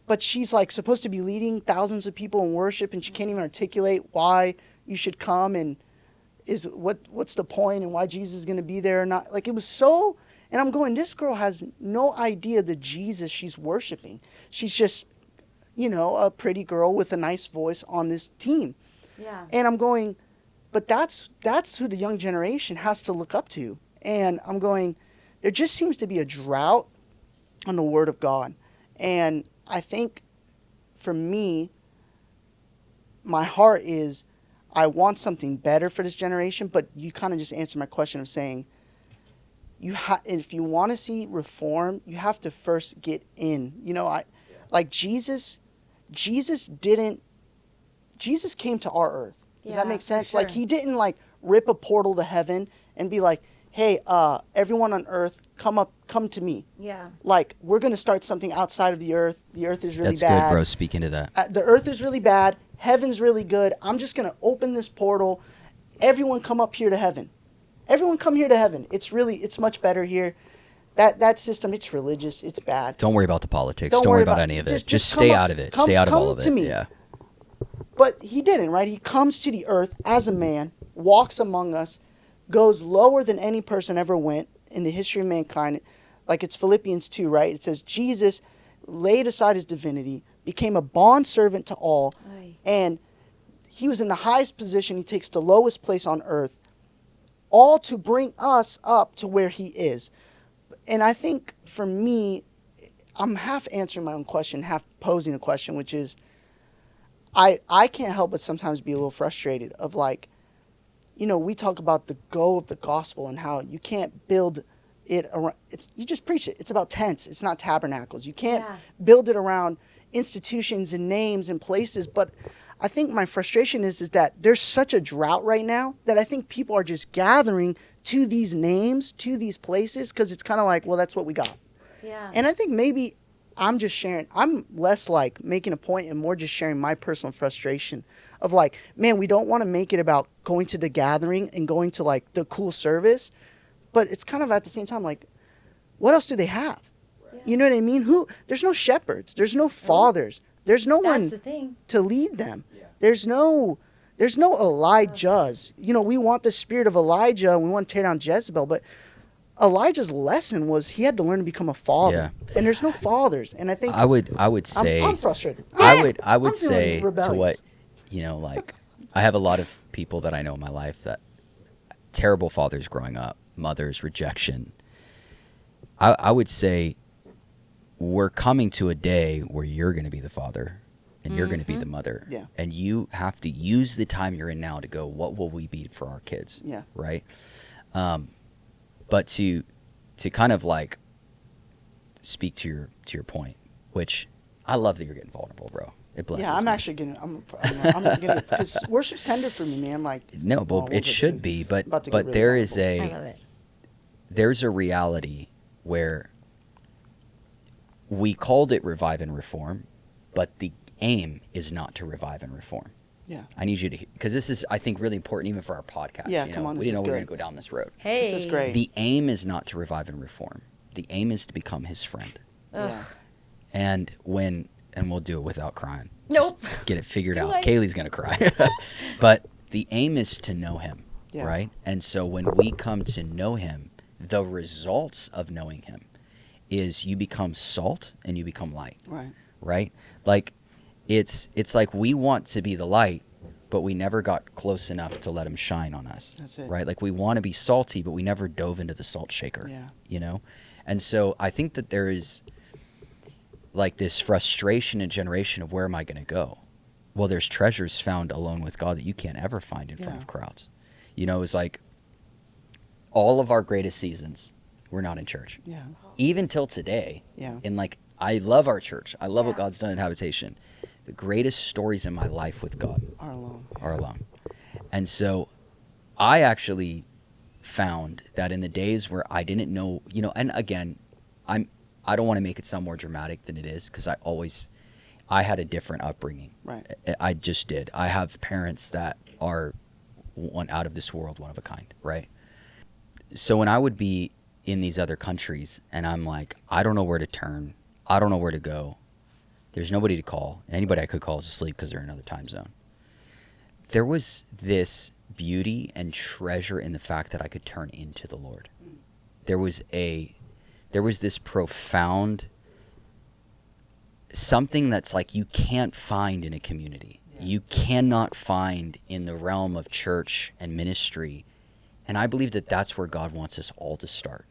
but she's like supposed to be leading thousands of people in worship, and she can't even articulate why you should come, and what's the point, and why Jesus is going to be there or not. Like, it was so. And I'm going, this girl has no idea the Jesus she's worshiping. She's just, a pretty girl with a nice voice on this team. Yeah. And I'm going, but that's who the young generation has to look up to. And I'm going, there just seems to be a drought on the Word of God. And I think for me, my heart is, I want something better for this generation. But you kind of just answered my question of saying, if you want to see reform, you have to first get in. Like Jesus came to our earth. Does that make sense? Sure. Like, he didn't like rip a portal to heaven and be like, hey, everyone on earth, come to me. Yeah. Like, we're going to start something outside of the earth. The earth is really That's bad. good, bro. Speak into that. The earth is really bad. Heaven's really good. I'm just going to open this portal. Everyone come up here to heaven. Everyone come here to heaven. It's much better here. That system, it's religious. It's bad. Don't worry about the politics. Don't worry about any of it. Just stay out of it. Stay out of all of it. To me. Yeah. But he didn't, right? He comes to the earth as a man, walks among us, goes lower than any person ever went in the history of mankind. Like, it's Philippians 2, right? It says, Jesus laid aside his divinity, became a bondservant to all, and he was in the highest position. He takes the lowest place on earth, all to bring us up to where he is. And I think for me, I'm half answering my own question, half posing a question, which is, I can't help but sometimes be a little frustrated of like, we talk about the go of the gospel and how you can't build it around, you just preach it. It's about tents. It's not tabernacles. You can't build it around institutions and names and places. But I think my frustration is that there's such a drought right now that I think people are just gathering to these names, to these places, because it's kind of like, well, that's what we got. Yeah. And I think maybe I'm just sharing, I'm less like making a point and more just sharing my personal frustration of like, man, we don't want to make it about going to the gathering and going to like the cool service, but it's kind of at the same time like, what else do they have? Yeah. You know what I mean? There's no shepherds. There's no fathers. There's no one to lead them. Yeah. There's no Elijahs. You know, we want the spirit of Elijah and we want to tear down Jezebel, but Elijah's lesson was he had to learn to become a father. Yeah. And there's no fathers. And I think I would say I'm frustrated. I would say rebellious. To what, you know, like I have a lot of people that I know in my life that terrible fathers growing up, mothers, rejection. I would say we're coming to a day where you're going to be the father and you're going to be the mother. Yeah. And you have to use the time you're in now to go, what will we be for our kids? Yeah. Right? But to kind of like speak to your point, which I love that you're getting vulnerable, bro. It blesses me. I'm actually getting. I'm getting because worship's tender for me, man. Like no, but it should be. But really there is there's a reality where we called it revive and reform, but the aim is not to revive and reform. Yeah. I need you to, because this is, I think, really important even for our podcast. Yeah, come on. We didn't know we were going to go down this road. Hey. This is great. The aim is not to revive and reform. The aim is to become his friend. Yeah. And we'll do it without crying. Nope. Just get it figured out. Late. Kaylee's going to cry. But the aim is to know him, right? And so when we come to know him, the results of knowing him is you become salt and you become light. Right? Like, it's like we want to be the light, but we never got close enough to let him shine on us. That's it. Right? Like we want to be salty, but we never dove into the salt shaker. Yeah. You know? And so I think that there is like this frustration in generation of where am I going to go? Well, there's treasures found alone with God that you can't ever find in front of crowds. You know, it's like all of our greatest seasons were not in church. Yeah. Even till today. Yeah. And like, I love our church. I love what God's done in Habitation. The greatest stories in my life with God are alone. And so I actually found that in the days where I didn't know, you know, and again, I don't want to make it sound more dramatic than it is, because I had a different upbringing. Right. I just did. I have parents that are one out of this world, one of a kind, right? So when I would be in these other countries and I'm like, I don't know where to turn, I don't know where to go, there's nobody to call. Anybody I could call is asleep because they're in another time zone. There was this beauty and treasure in the fact that I could turn into the Lord. There was this profound something that's like you can't find in a community. Yeah. You cannot find in the realm of church and ministry. And I believe that that's where God wants us all to start.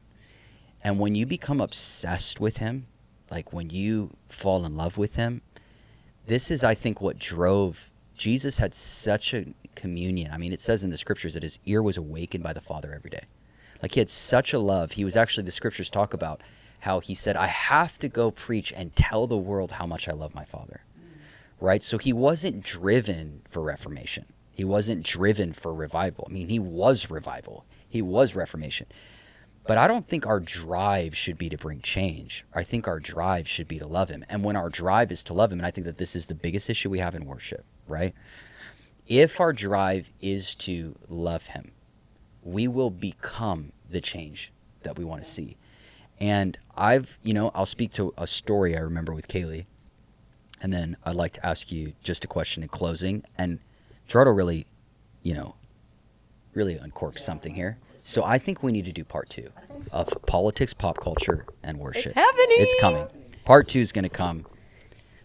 And when you become obsessed with him, like when you fall in love with him, this is, I think, what drove Jesus had such a communion. I mean, it says in the scriptures that his ear was awakened by the Father every day. Like he had such a love. He was actually, the scriptures talk about how he said, I have to go preach and tell the world how much I love my Father. Right? So he wasn't driven for reformation. He wasn't driven for revival. I mean, he was revival. He was reformation. But I don't think our drive should be to bring change. I think our drive should be to love him. And when our drive is to love him, and I think that this is the biggest issue we have in worship, right? If our drive is to love him, we will become the change that we want to see. And I'll speak to a story I remember with Kaylee. And then I'd like to ask you just a question in closing. And Gerardo really uncorked something here. So I think we need to do part 2 of politics, pop culture, and worship. It's happening. It's coming. Part 2 is going to come.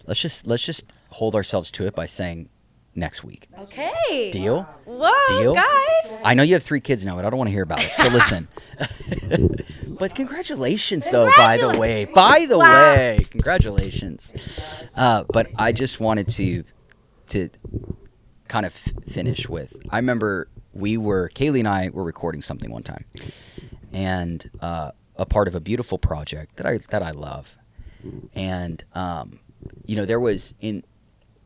Let's just hold ourselves to it by saying next week. Okay. Deal? Whoa, Deal? guys. I know you have 3 kids now, but I don't want to hear about it. So listen. But congratulations, though, by the way. Wow. Congratulations. But I just wanted to kind of finish with, I remember Kaylee and I were recording something one time, and a part of a beautiful project that I love. And there was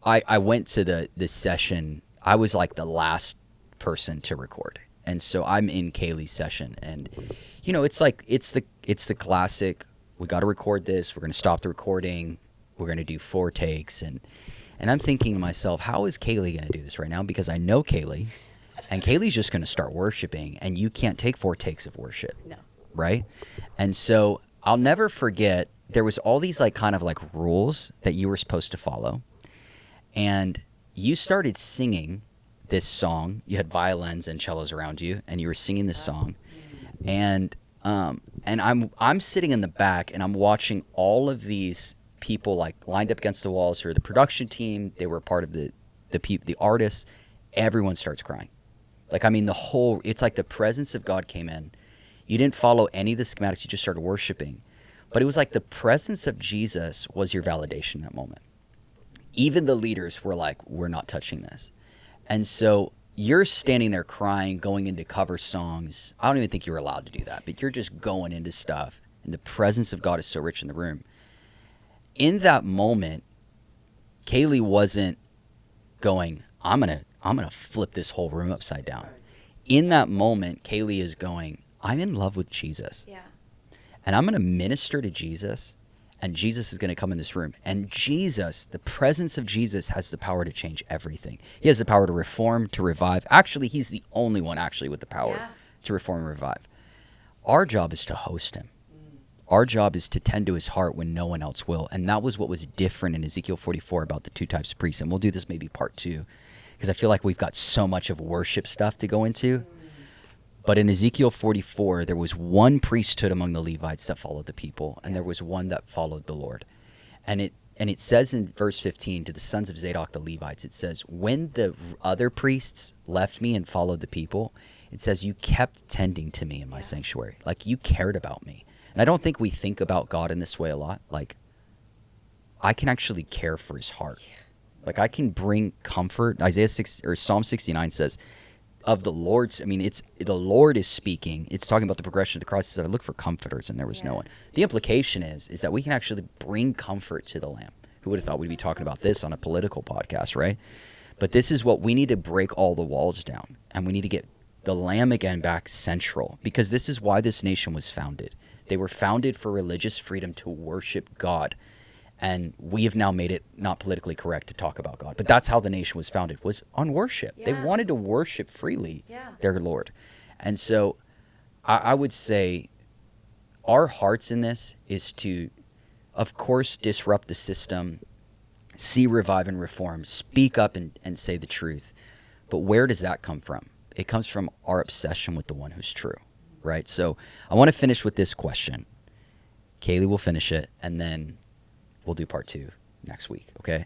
I went to the session. I was like the last person to record, and so I'm in Kaylee's session, and it's like it's the classic. We got to record this. We're going to stop the recording. We're going to do 4 takes, and I'm thinking to myself, how is Kaylee going to do this right now? Because I know Kaylee. And Kaylee's just going to start worshiping, and you can't take 4 takes of worship. No. Right? And so I'll never forget there was all these like kind of like rules that you were supposed to follow. And you started singing this song. You had violins and cellos around you, and you were singing this song. And I'm sitting in the back, and I'm watching all of these people like lined up against the walls who are the production team. They were part of the artists. Everyone starts crying. Like, I mean, it's like the presence of God came in. You didn't follow any of the schematics. You just started worshiping. But it was like the presence of Jesus was your validation in that moment. Even the leaders were like, we're not touching this. And so you're standing there crying, going into cover songs. I don't even think you were allowed to do that, but you're just going into stuff. And the presence of God is so rich in the room. In that moment, Kaylee wasn't going, I'm gonna flip this whole room upside down. In that moment, Kaylee is going, I'm in love with Jesus. Yeah. And I'm going to minister to Jesus, and Jesus is going to come in this room. And Jesus, the presence of Jesus, has the power to change everything. He has the power to reform, to revive. Actually, he's the only one actually with the power to reform and revive. Our job is to host him. Our job is to tend to his heart when no one else will. And that was what was different in Ezekiel 44 about the two types of priests. And we'll do this maybe part 2, because I feel like we've got so much of worship stuff to go into. But in Ezekiel 44, there was one priesthood among the Levites that followed the people, and there was one that followed the Lord. And it says in verse 15 to the sons of Zadok, the Levites, it says, when the other priests left me and followed the people, it says, you kept tending to me in my sanctuary. Like, you cared about me. And I don't think we think about God in this way a lot. Like, I can actually care for his heart. Like, I can bring comfort. Psalm 69 says, of the Lord's, I mean, it's the Lord is speaking. It's talking about the progression of the cross. It said, I look for comforters, and there was no one. The implication is that we can actually bring comfort to the Lamb. Who would have thought we'd be talking about this on a political podcast, right? But this is what we need to break all the walls down, and we need to get the Lamb again back central, because this is why this nation was founded. They were founded for religious freedom to worship God. And we have now made it not politically correct to talk about God. But that's how the nation was founded, was on worship. Yeah. They wanted to worship freely their Lord. And so I would say our hearts in this is to, of course, disrupt the system, see revive and reform, speak up and say the truth. But where does that come from? It comes from our obsession with the one who's true, right? So I want to finish with this question. Kaylee will finish it, and then we'll do part 2 next week, okay?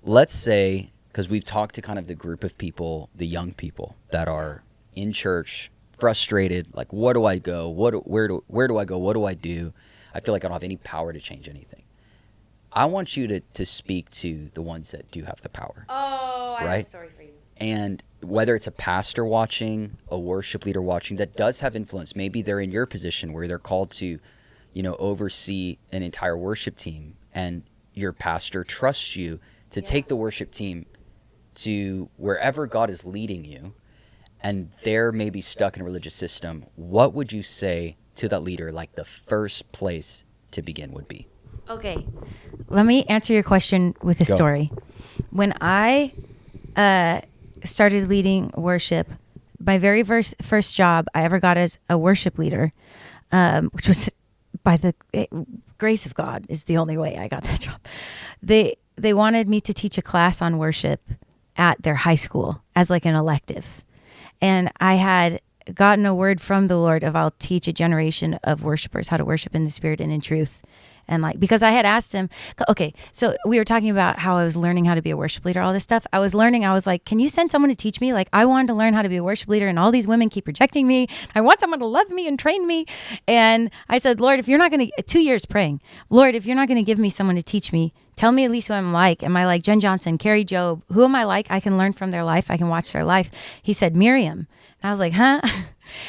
Let's say, because we've talked to kind of the group of people, the young people that are in church, frustrated, like, what do I go? Where do I go? What do I do? I feel like I don't have any power to change anything. I want you to speak to the ones that do have the power. Oh, I have a story for you. And whether it's a pastor watching, a worship leader watching, that does have influence. Maybe they're in your position where they're called to, oversee an entire worship team, and your pastor trusts you to take the worship team to wherever God is leading you, and they're maybe stuck in a religious system. What would you say to that leader, like the first place to begin would be? Okay, let me answer your question with a story. When I started leading worship, my very first job I ever got as a worship leader, which was by the grace of God, is the only way I got that job. They wanted me to teach a class on worship at their high school as like an elective. And I had gotten a word from the Lord of, I'll teach a generation of worshipers how to worship in the spirit and in truth. And like, because I had asked him, okay, so we were talking about how I was learning how to be a worship leader, all this stuff. I was like, can you send someone to teach me? Like, I wanted to learn how to be a worship leader, and all these women keep rejecting me. I want someone to love me and train me. And I said, Lord, if you're not going to, 2 years praying, Lord, if you're not going to give me someone to teach me, tell me at least who I'm like. Am I like Jen Johnson, Carrie Job? Who am I like? I can learn from their life. I can watch their life. He said, Miriam. And I was like, huh?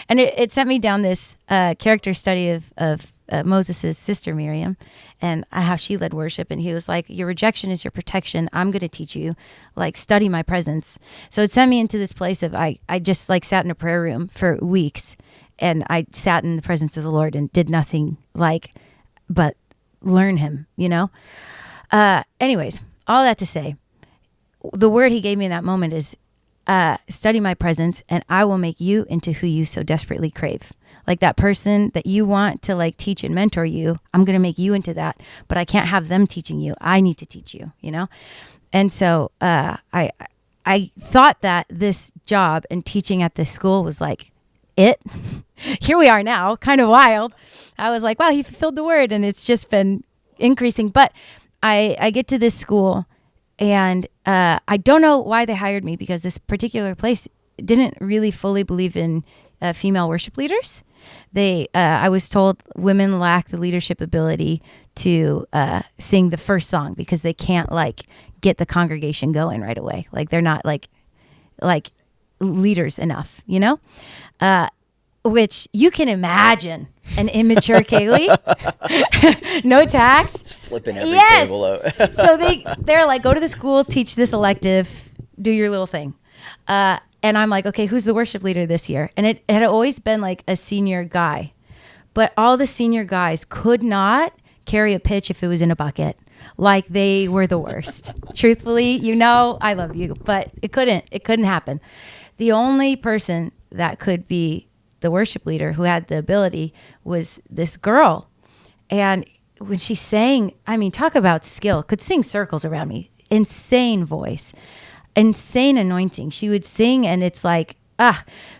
And it sent me down this character study of Moses' sister Miriam, and how she led worship. And he was like, your rejection is your protection. I'm going to teach you, like, study my presence. So it sent me into this place of, I just like sat in a prayer room for weeks, and I sat in the presence of the Lord and did nothing but learn him, anyways, all that to say, the word he gave me in that moment is, study my presence, and I will make you into who you so desperately crave. Like that person that you want to like teach and mentor you, I'm going to make you into that, but I can't have them teaching you. I need to teach you, you know? And so I thought that this job and teaching at this school was like it. Here we are now, kind of wild. I was like, wow, he fulfilled the word, and it's just been increasing. But I get to this school, and I don't know why they hired me, because this particular place didn't really fully believe in female worship leaders. I was told women lack the leadership ability to sing the first song because they can't like get the congregation going right away. Like they're not like leaders enough, you know? Which you can imagine an immature Kaylee, no tact, just flipping every table out. So they're like, go to the school, teach this elective, do your little thing. And I'm like, okay, who's the worship leader this year? And it had always been like a senior guy, but all the senior guys could not carry a pitch if it was in a bucket. Like they were the worst. Truthfully, you know, I love you, but it couldn't happen. The only person that could be the worship leader who had the ability was this girl. And when she sang, I mean, talk about skill, could sing circles around me, insane voice, insane anointing. She would sing and it's like,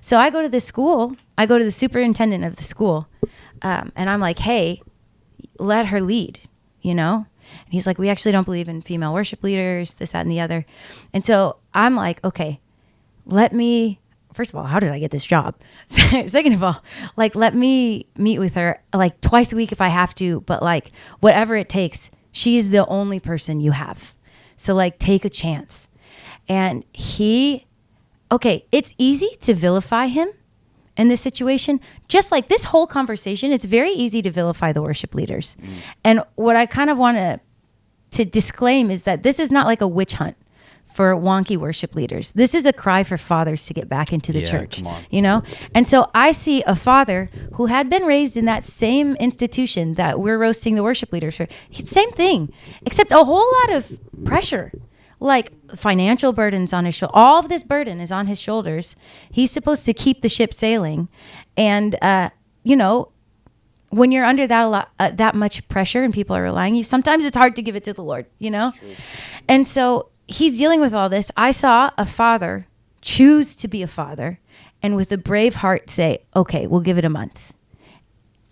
So I go to the school, I go to the superintendent of the school, and I'm like, hey, let her lead, you know? And he's like, we actually don't believe in female worship leaders, this, that, and the other. And so I'm like, okay, first of all, how did I get this job? Second of all, like, let me meet with her like twice a week if I have to, but like whatever it takes, she's the only person you have. So like, take a chance. And it's easy to vilify him in this situation. Just like this whole conversation, it's very easy to vilify the worship leaders. And what I kind of want to disclaim is that this is not like a witch hunt for wonky worship leaders. This is a cry for fathers to get back into the church, you know? And so I see a father who had been raised in that same institution that we're roasting the worship leaders for. Same thing, except a whole lot of pressure, like financial burdens on his shoulder. All of this burden is on his shoulders. He's supposed to keep the ship sailing. And, you know, when you're under that much pressure and people are relying on you, sometimes it's hard to give it to the Lord, you know? And so he's dealing with all this. I saw a father choose to be a father and with a brave heart say, okay, we'll give it a month.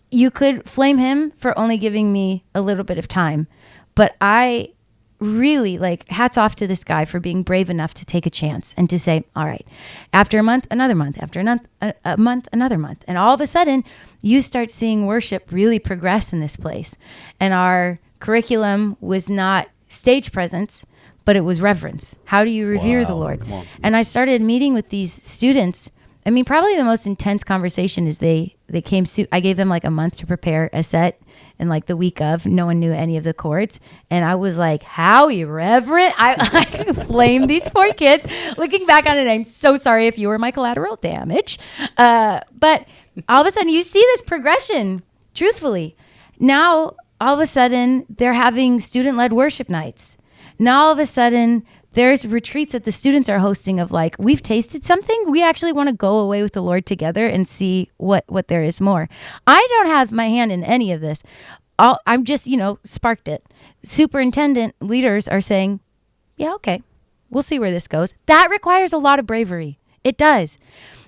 You could flame him for only giving me a little bit of time, but I really like hats off to this guy for being brave enough to take a chance and to say, all right, after a month, another month, after a month, another month. And all of a sudden you start seeing worship really progress in this place. And our curriculum was not stage presence, but it was reverence. How do you revere the Lord? And I started meeting with these students. I mean, probably the most intense conversation is they came, I gave them like a month to prepare a set, and like the week of, no one knew any of the chords. And I was like, how irreverent. I flamed these poor kids. Looking back on it, I'm so sorry if you were my collateral damage. But all of a sudden you see this progression, truthfully. Now, all of a sudden they're having student-led worship nights. Now, all of a sudden, there's retreats that the students are hosting of like, we've tasted something. We actually want to go away with the Lord together and see what there is more. I don't have my hand in any of this. I'm just, sparked it. Superintendent leaders are saying, yeah, okay, we'll see where this goes. That requires a lot of bravery. It does.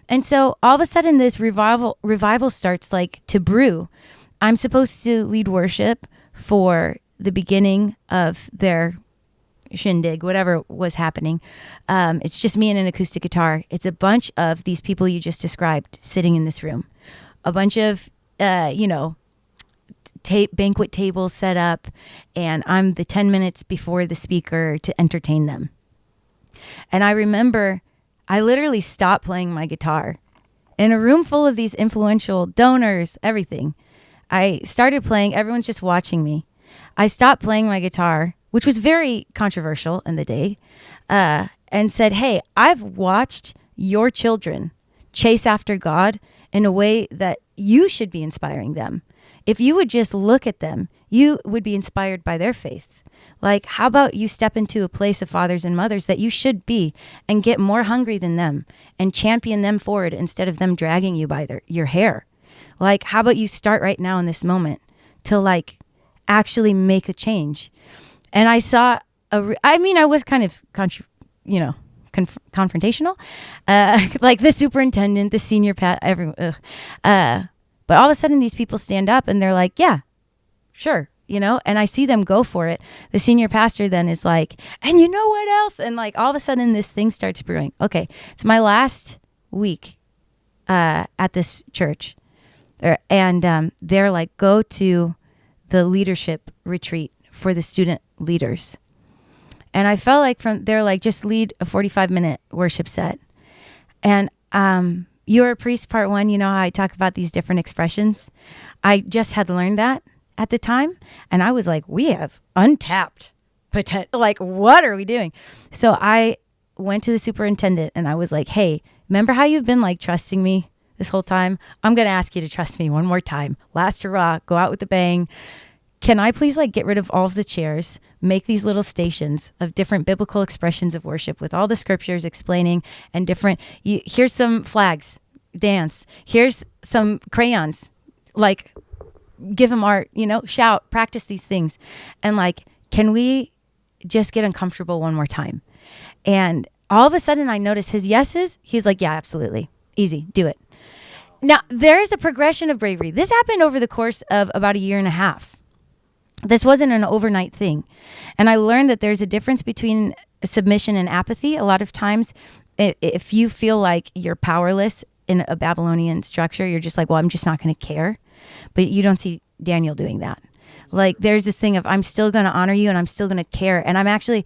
And so all of a sudden this revival starts like to brew. I'm supposed to lead worship for the beginning of their shindig, whatever was happening. It's just me and an acoustic guitar. It's a bunch of these people you just described sitting in this room. A bunch of, banquet tables set up, and I'm the 10 minutes before the speaker to entertain them. And I remember I literally stopped playing my guitar in a room full of these influential donors, everything. I started playing, everyone's just watching me. I stopped playing my guitar, which was very controversial in the day, and said, hey, I've watched your children chase after God in a way that you should be inspiring them. If you would just look at them, you would be inspired by their faith. Like, how about you step into a place of fathers and mothers that you should be and get more hungry than them and champion them forward instead of them dragging you by your hair. Like, how about you start right now in this moment to like actually make a change? And I saw I was kind of confrontational, like the superintendent, the senior everyone. But all of a sudden, these people stand up and they're like, "Yeah, sure," And I see them go for it. The senior pastor then is like, "And you know what else?" And like all of a sudden, this thing starts brewing. Okay, it's my last week at this church, and they're like, "Go to the leadership retreat for the student leaders." And I felt like they're like, just lead a 45-minute worship set. And You're a Priest Part 1, you know how I talk about these different expressions? I just had learned that at the time. And I was like, we have untapped potential. Like, what are we doing? So I went to the superintendent and I was like, hey, remember how you've been like trusting me this whole time? I'm going to ask you to trust me one more time. Last hurrah, go out with a bang. Can I please like get rid of all of the chairs, make these little stations of different biblical expressions of worship with all the scriptures explaining and different, here's some flags, dance, here's some crayons, like give them art, shout, practice these things. And like, can we just get uncomfortable one more time? And all of a sudden I notice his yeses. He's like, yeah, absolutely. Easy, do it. Now there is a progression of bravery. This happened over the course of about a year and a half. This wasn't an overnight thing. And I learned that there's a difference between submission and apathy. A lot of times, if you feel like you're powerless in a Babylonian structure, you're just like, well, I'm just not going to care. But you don't see Daniel doing that. Like, there's this thing of, I'm still going to honor you and I'm still going to care. And I'm actually,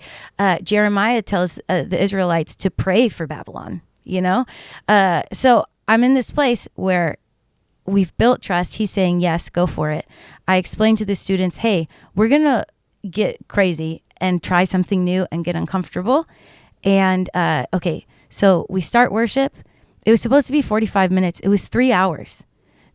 Jeremiah tells the Israelites to pray for Babylon, So I'm in this place where we've built trust. He's saying, yes, go for it. I explained to the students, hey, we're going to get crazy and try something new and get uncomfortable. And, okay, so we start worship. It was supposed to be 45 minutes. It was 3 hours.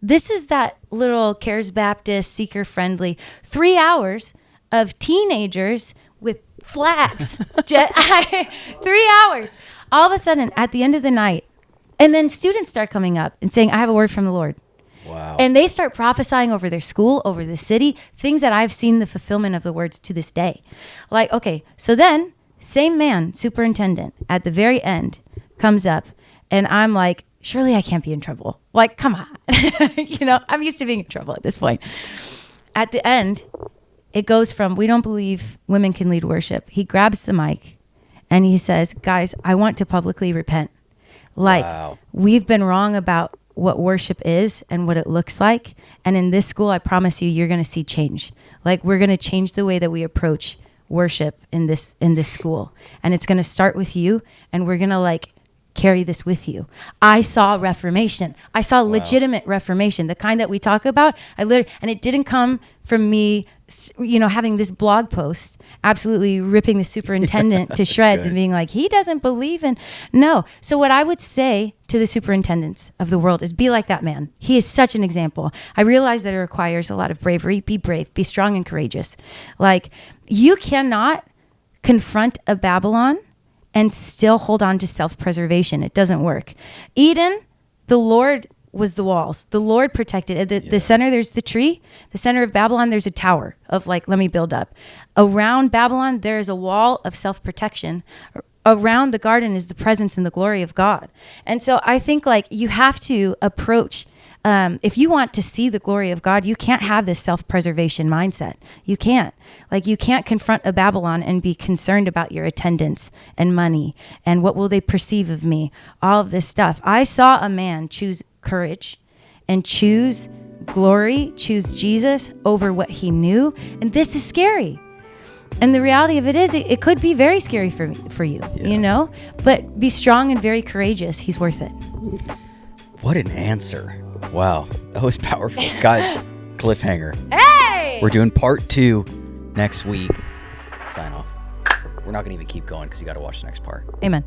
This is that little Cares Baptist, seeker-friendly 3 hours of teenagers with flags. 3 hours. All of a sudden, at the end of the night, and then students start coming up and saying, I have a word from the Lord. Wow. And they start prophesying over their school, over the city, things that I've seen the fulfillment of the words to this day. Like, okay, so then same man, superintendent, at the very end comes up and I'm like, surely I can't be in trouble. Like, come on. I'm used to being in trouble at this point. At the end, it goes from, we don't believe women can lead worship. He grabs the mic and he says, guys, I want to publicly repent. Like, wow. We've been wrong about what worship is and what it looks like. And in this school, I promise you, you're going to see change. Like, we're going to change the way that we approach worship in this school. And it's going to start with you. And we're going to like carry this with you. I saw reformation. I saw legitimate reformation, the kind that we talk about. And it didn't come from me, having this blog post, absolutely ripping the superintendent to shreds and being like, he doesn't believe in. No. So what I would say to the superintendents of the world is be like that man. He is such an example. I realize that it requires a lot of bravery. Be brave, be strong and courageous. Like, you cannot confront a Babylon and still hold on to self-preservation. It doesn't work. Eden, the Lord was the walls. The Lord protected it. The center, there's the tree. The center of Babylon, there's a tower of like, let me build up. Around Babylon, there is a wall of self-protection. Around the garden is the presence and the glory of God. And so I think like you have to approach, if you want to see the glory of God, you can't have this self-preservation mindset. You can't. Like, you can't confront a Babylon and be concerned about your attendance and money and what will they perceive of me, all of this stuff. I saw a man choose courage and choose glory, choose Jesus over what he knew. And this is scary. And the reality of it is, it could be very scary for you, but be strong and very courageous. He's worth it. What an answer. Wow. That was powerful. Guys, cliffhanger. Hey! We're doing part 2 next week. Sign off. We're not going to even keep going because you got to watch the next part. Amen.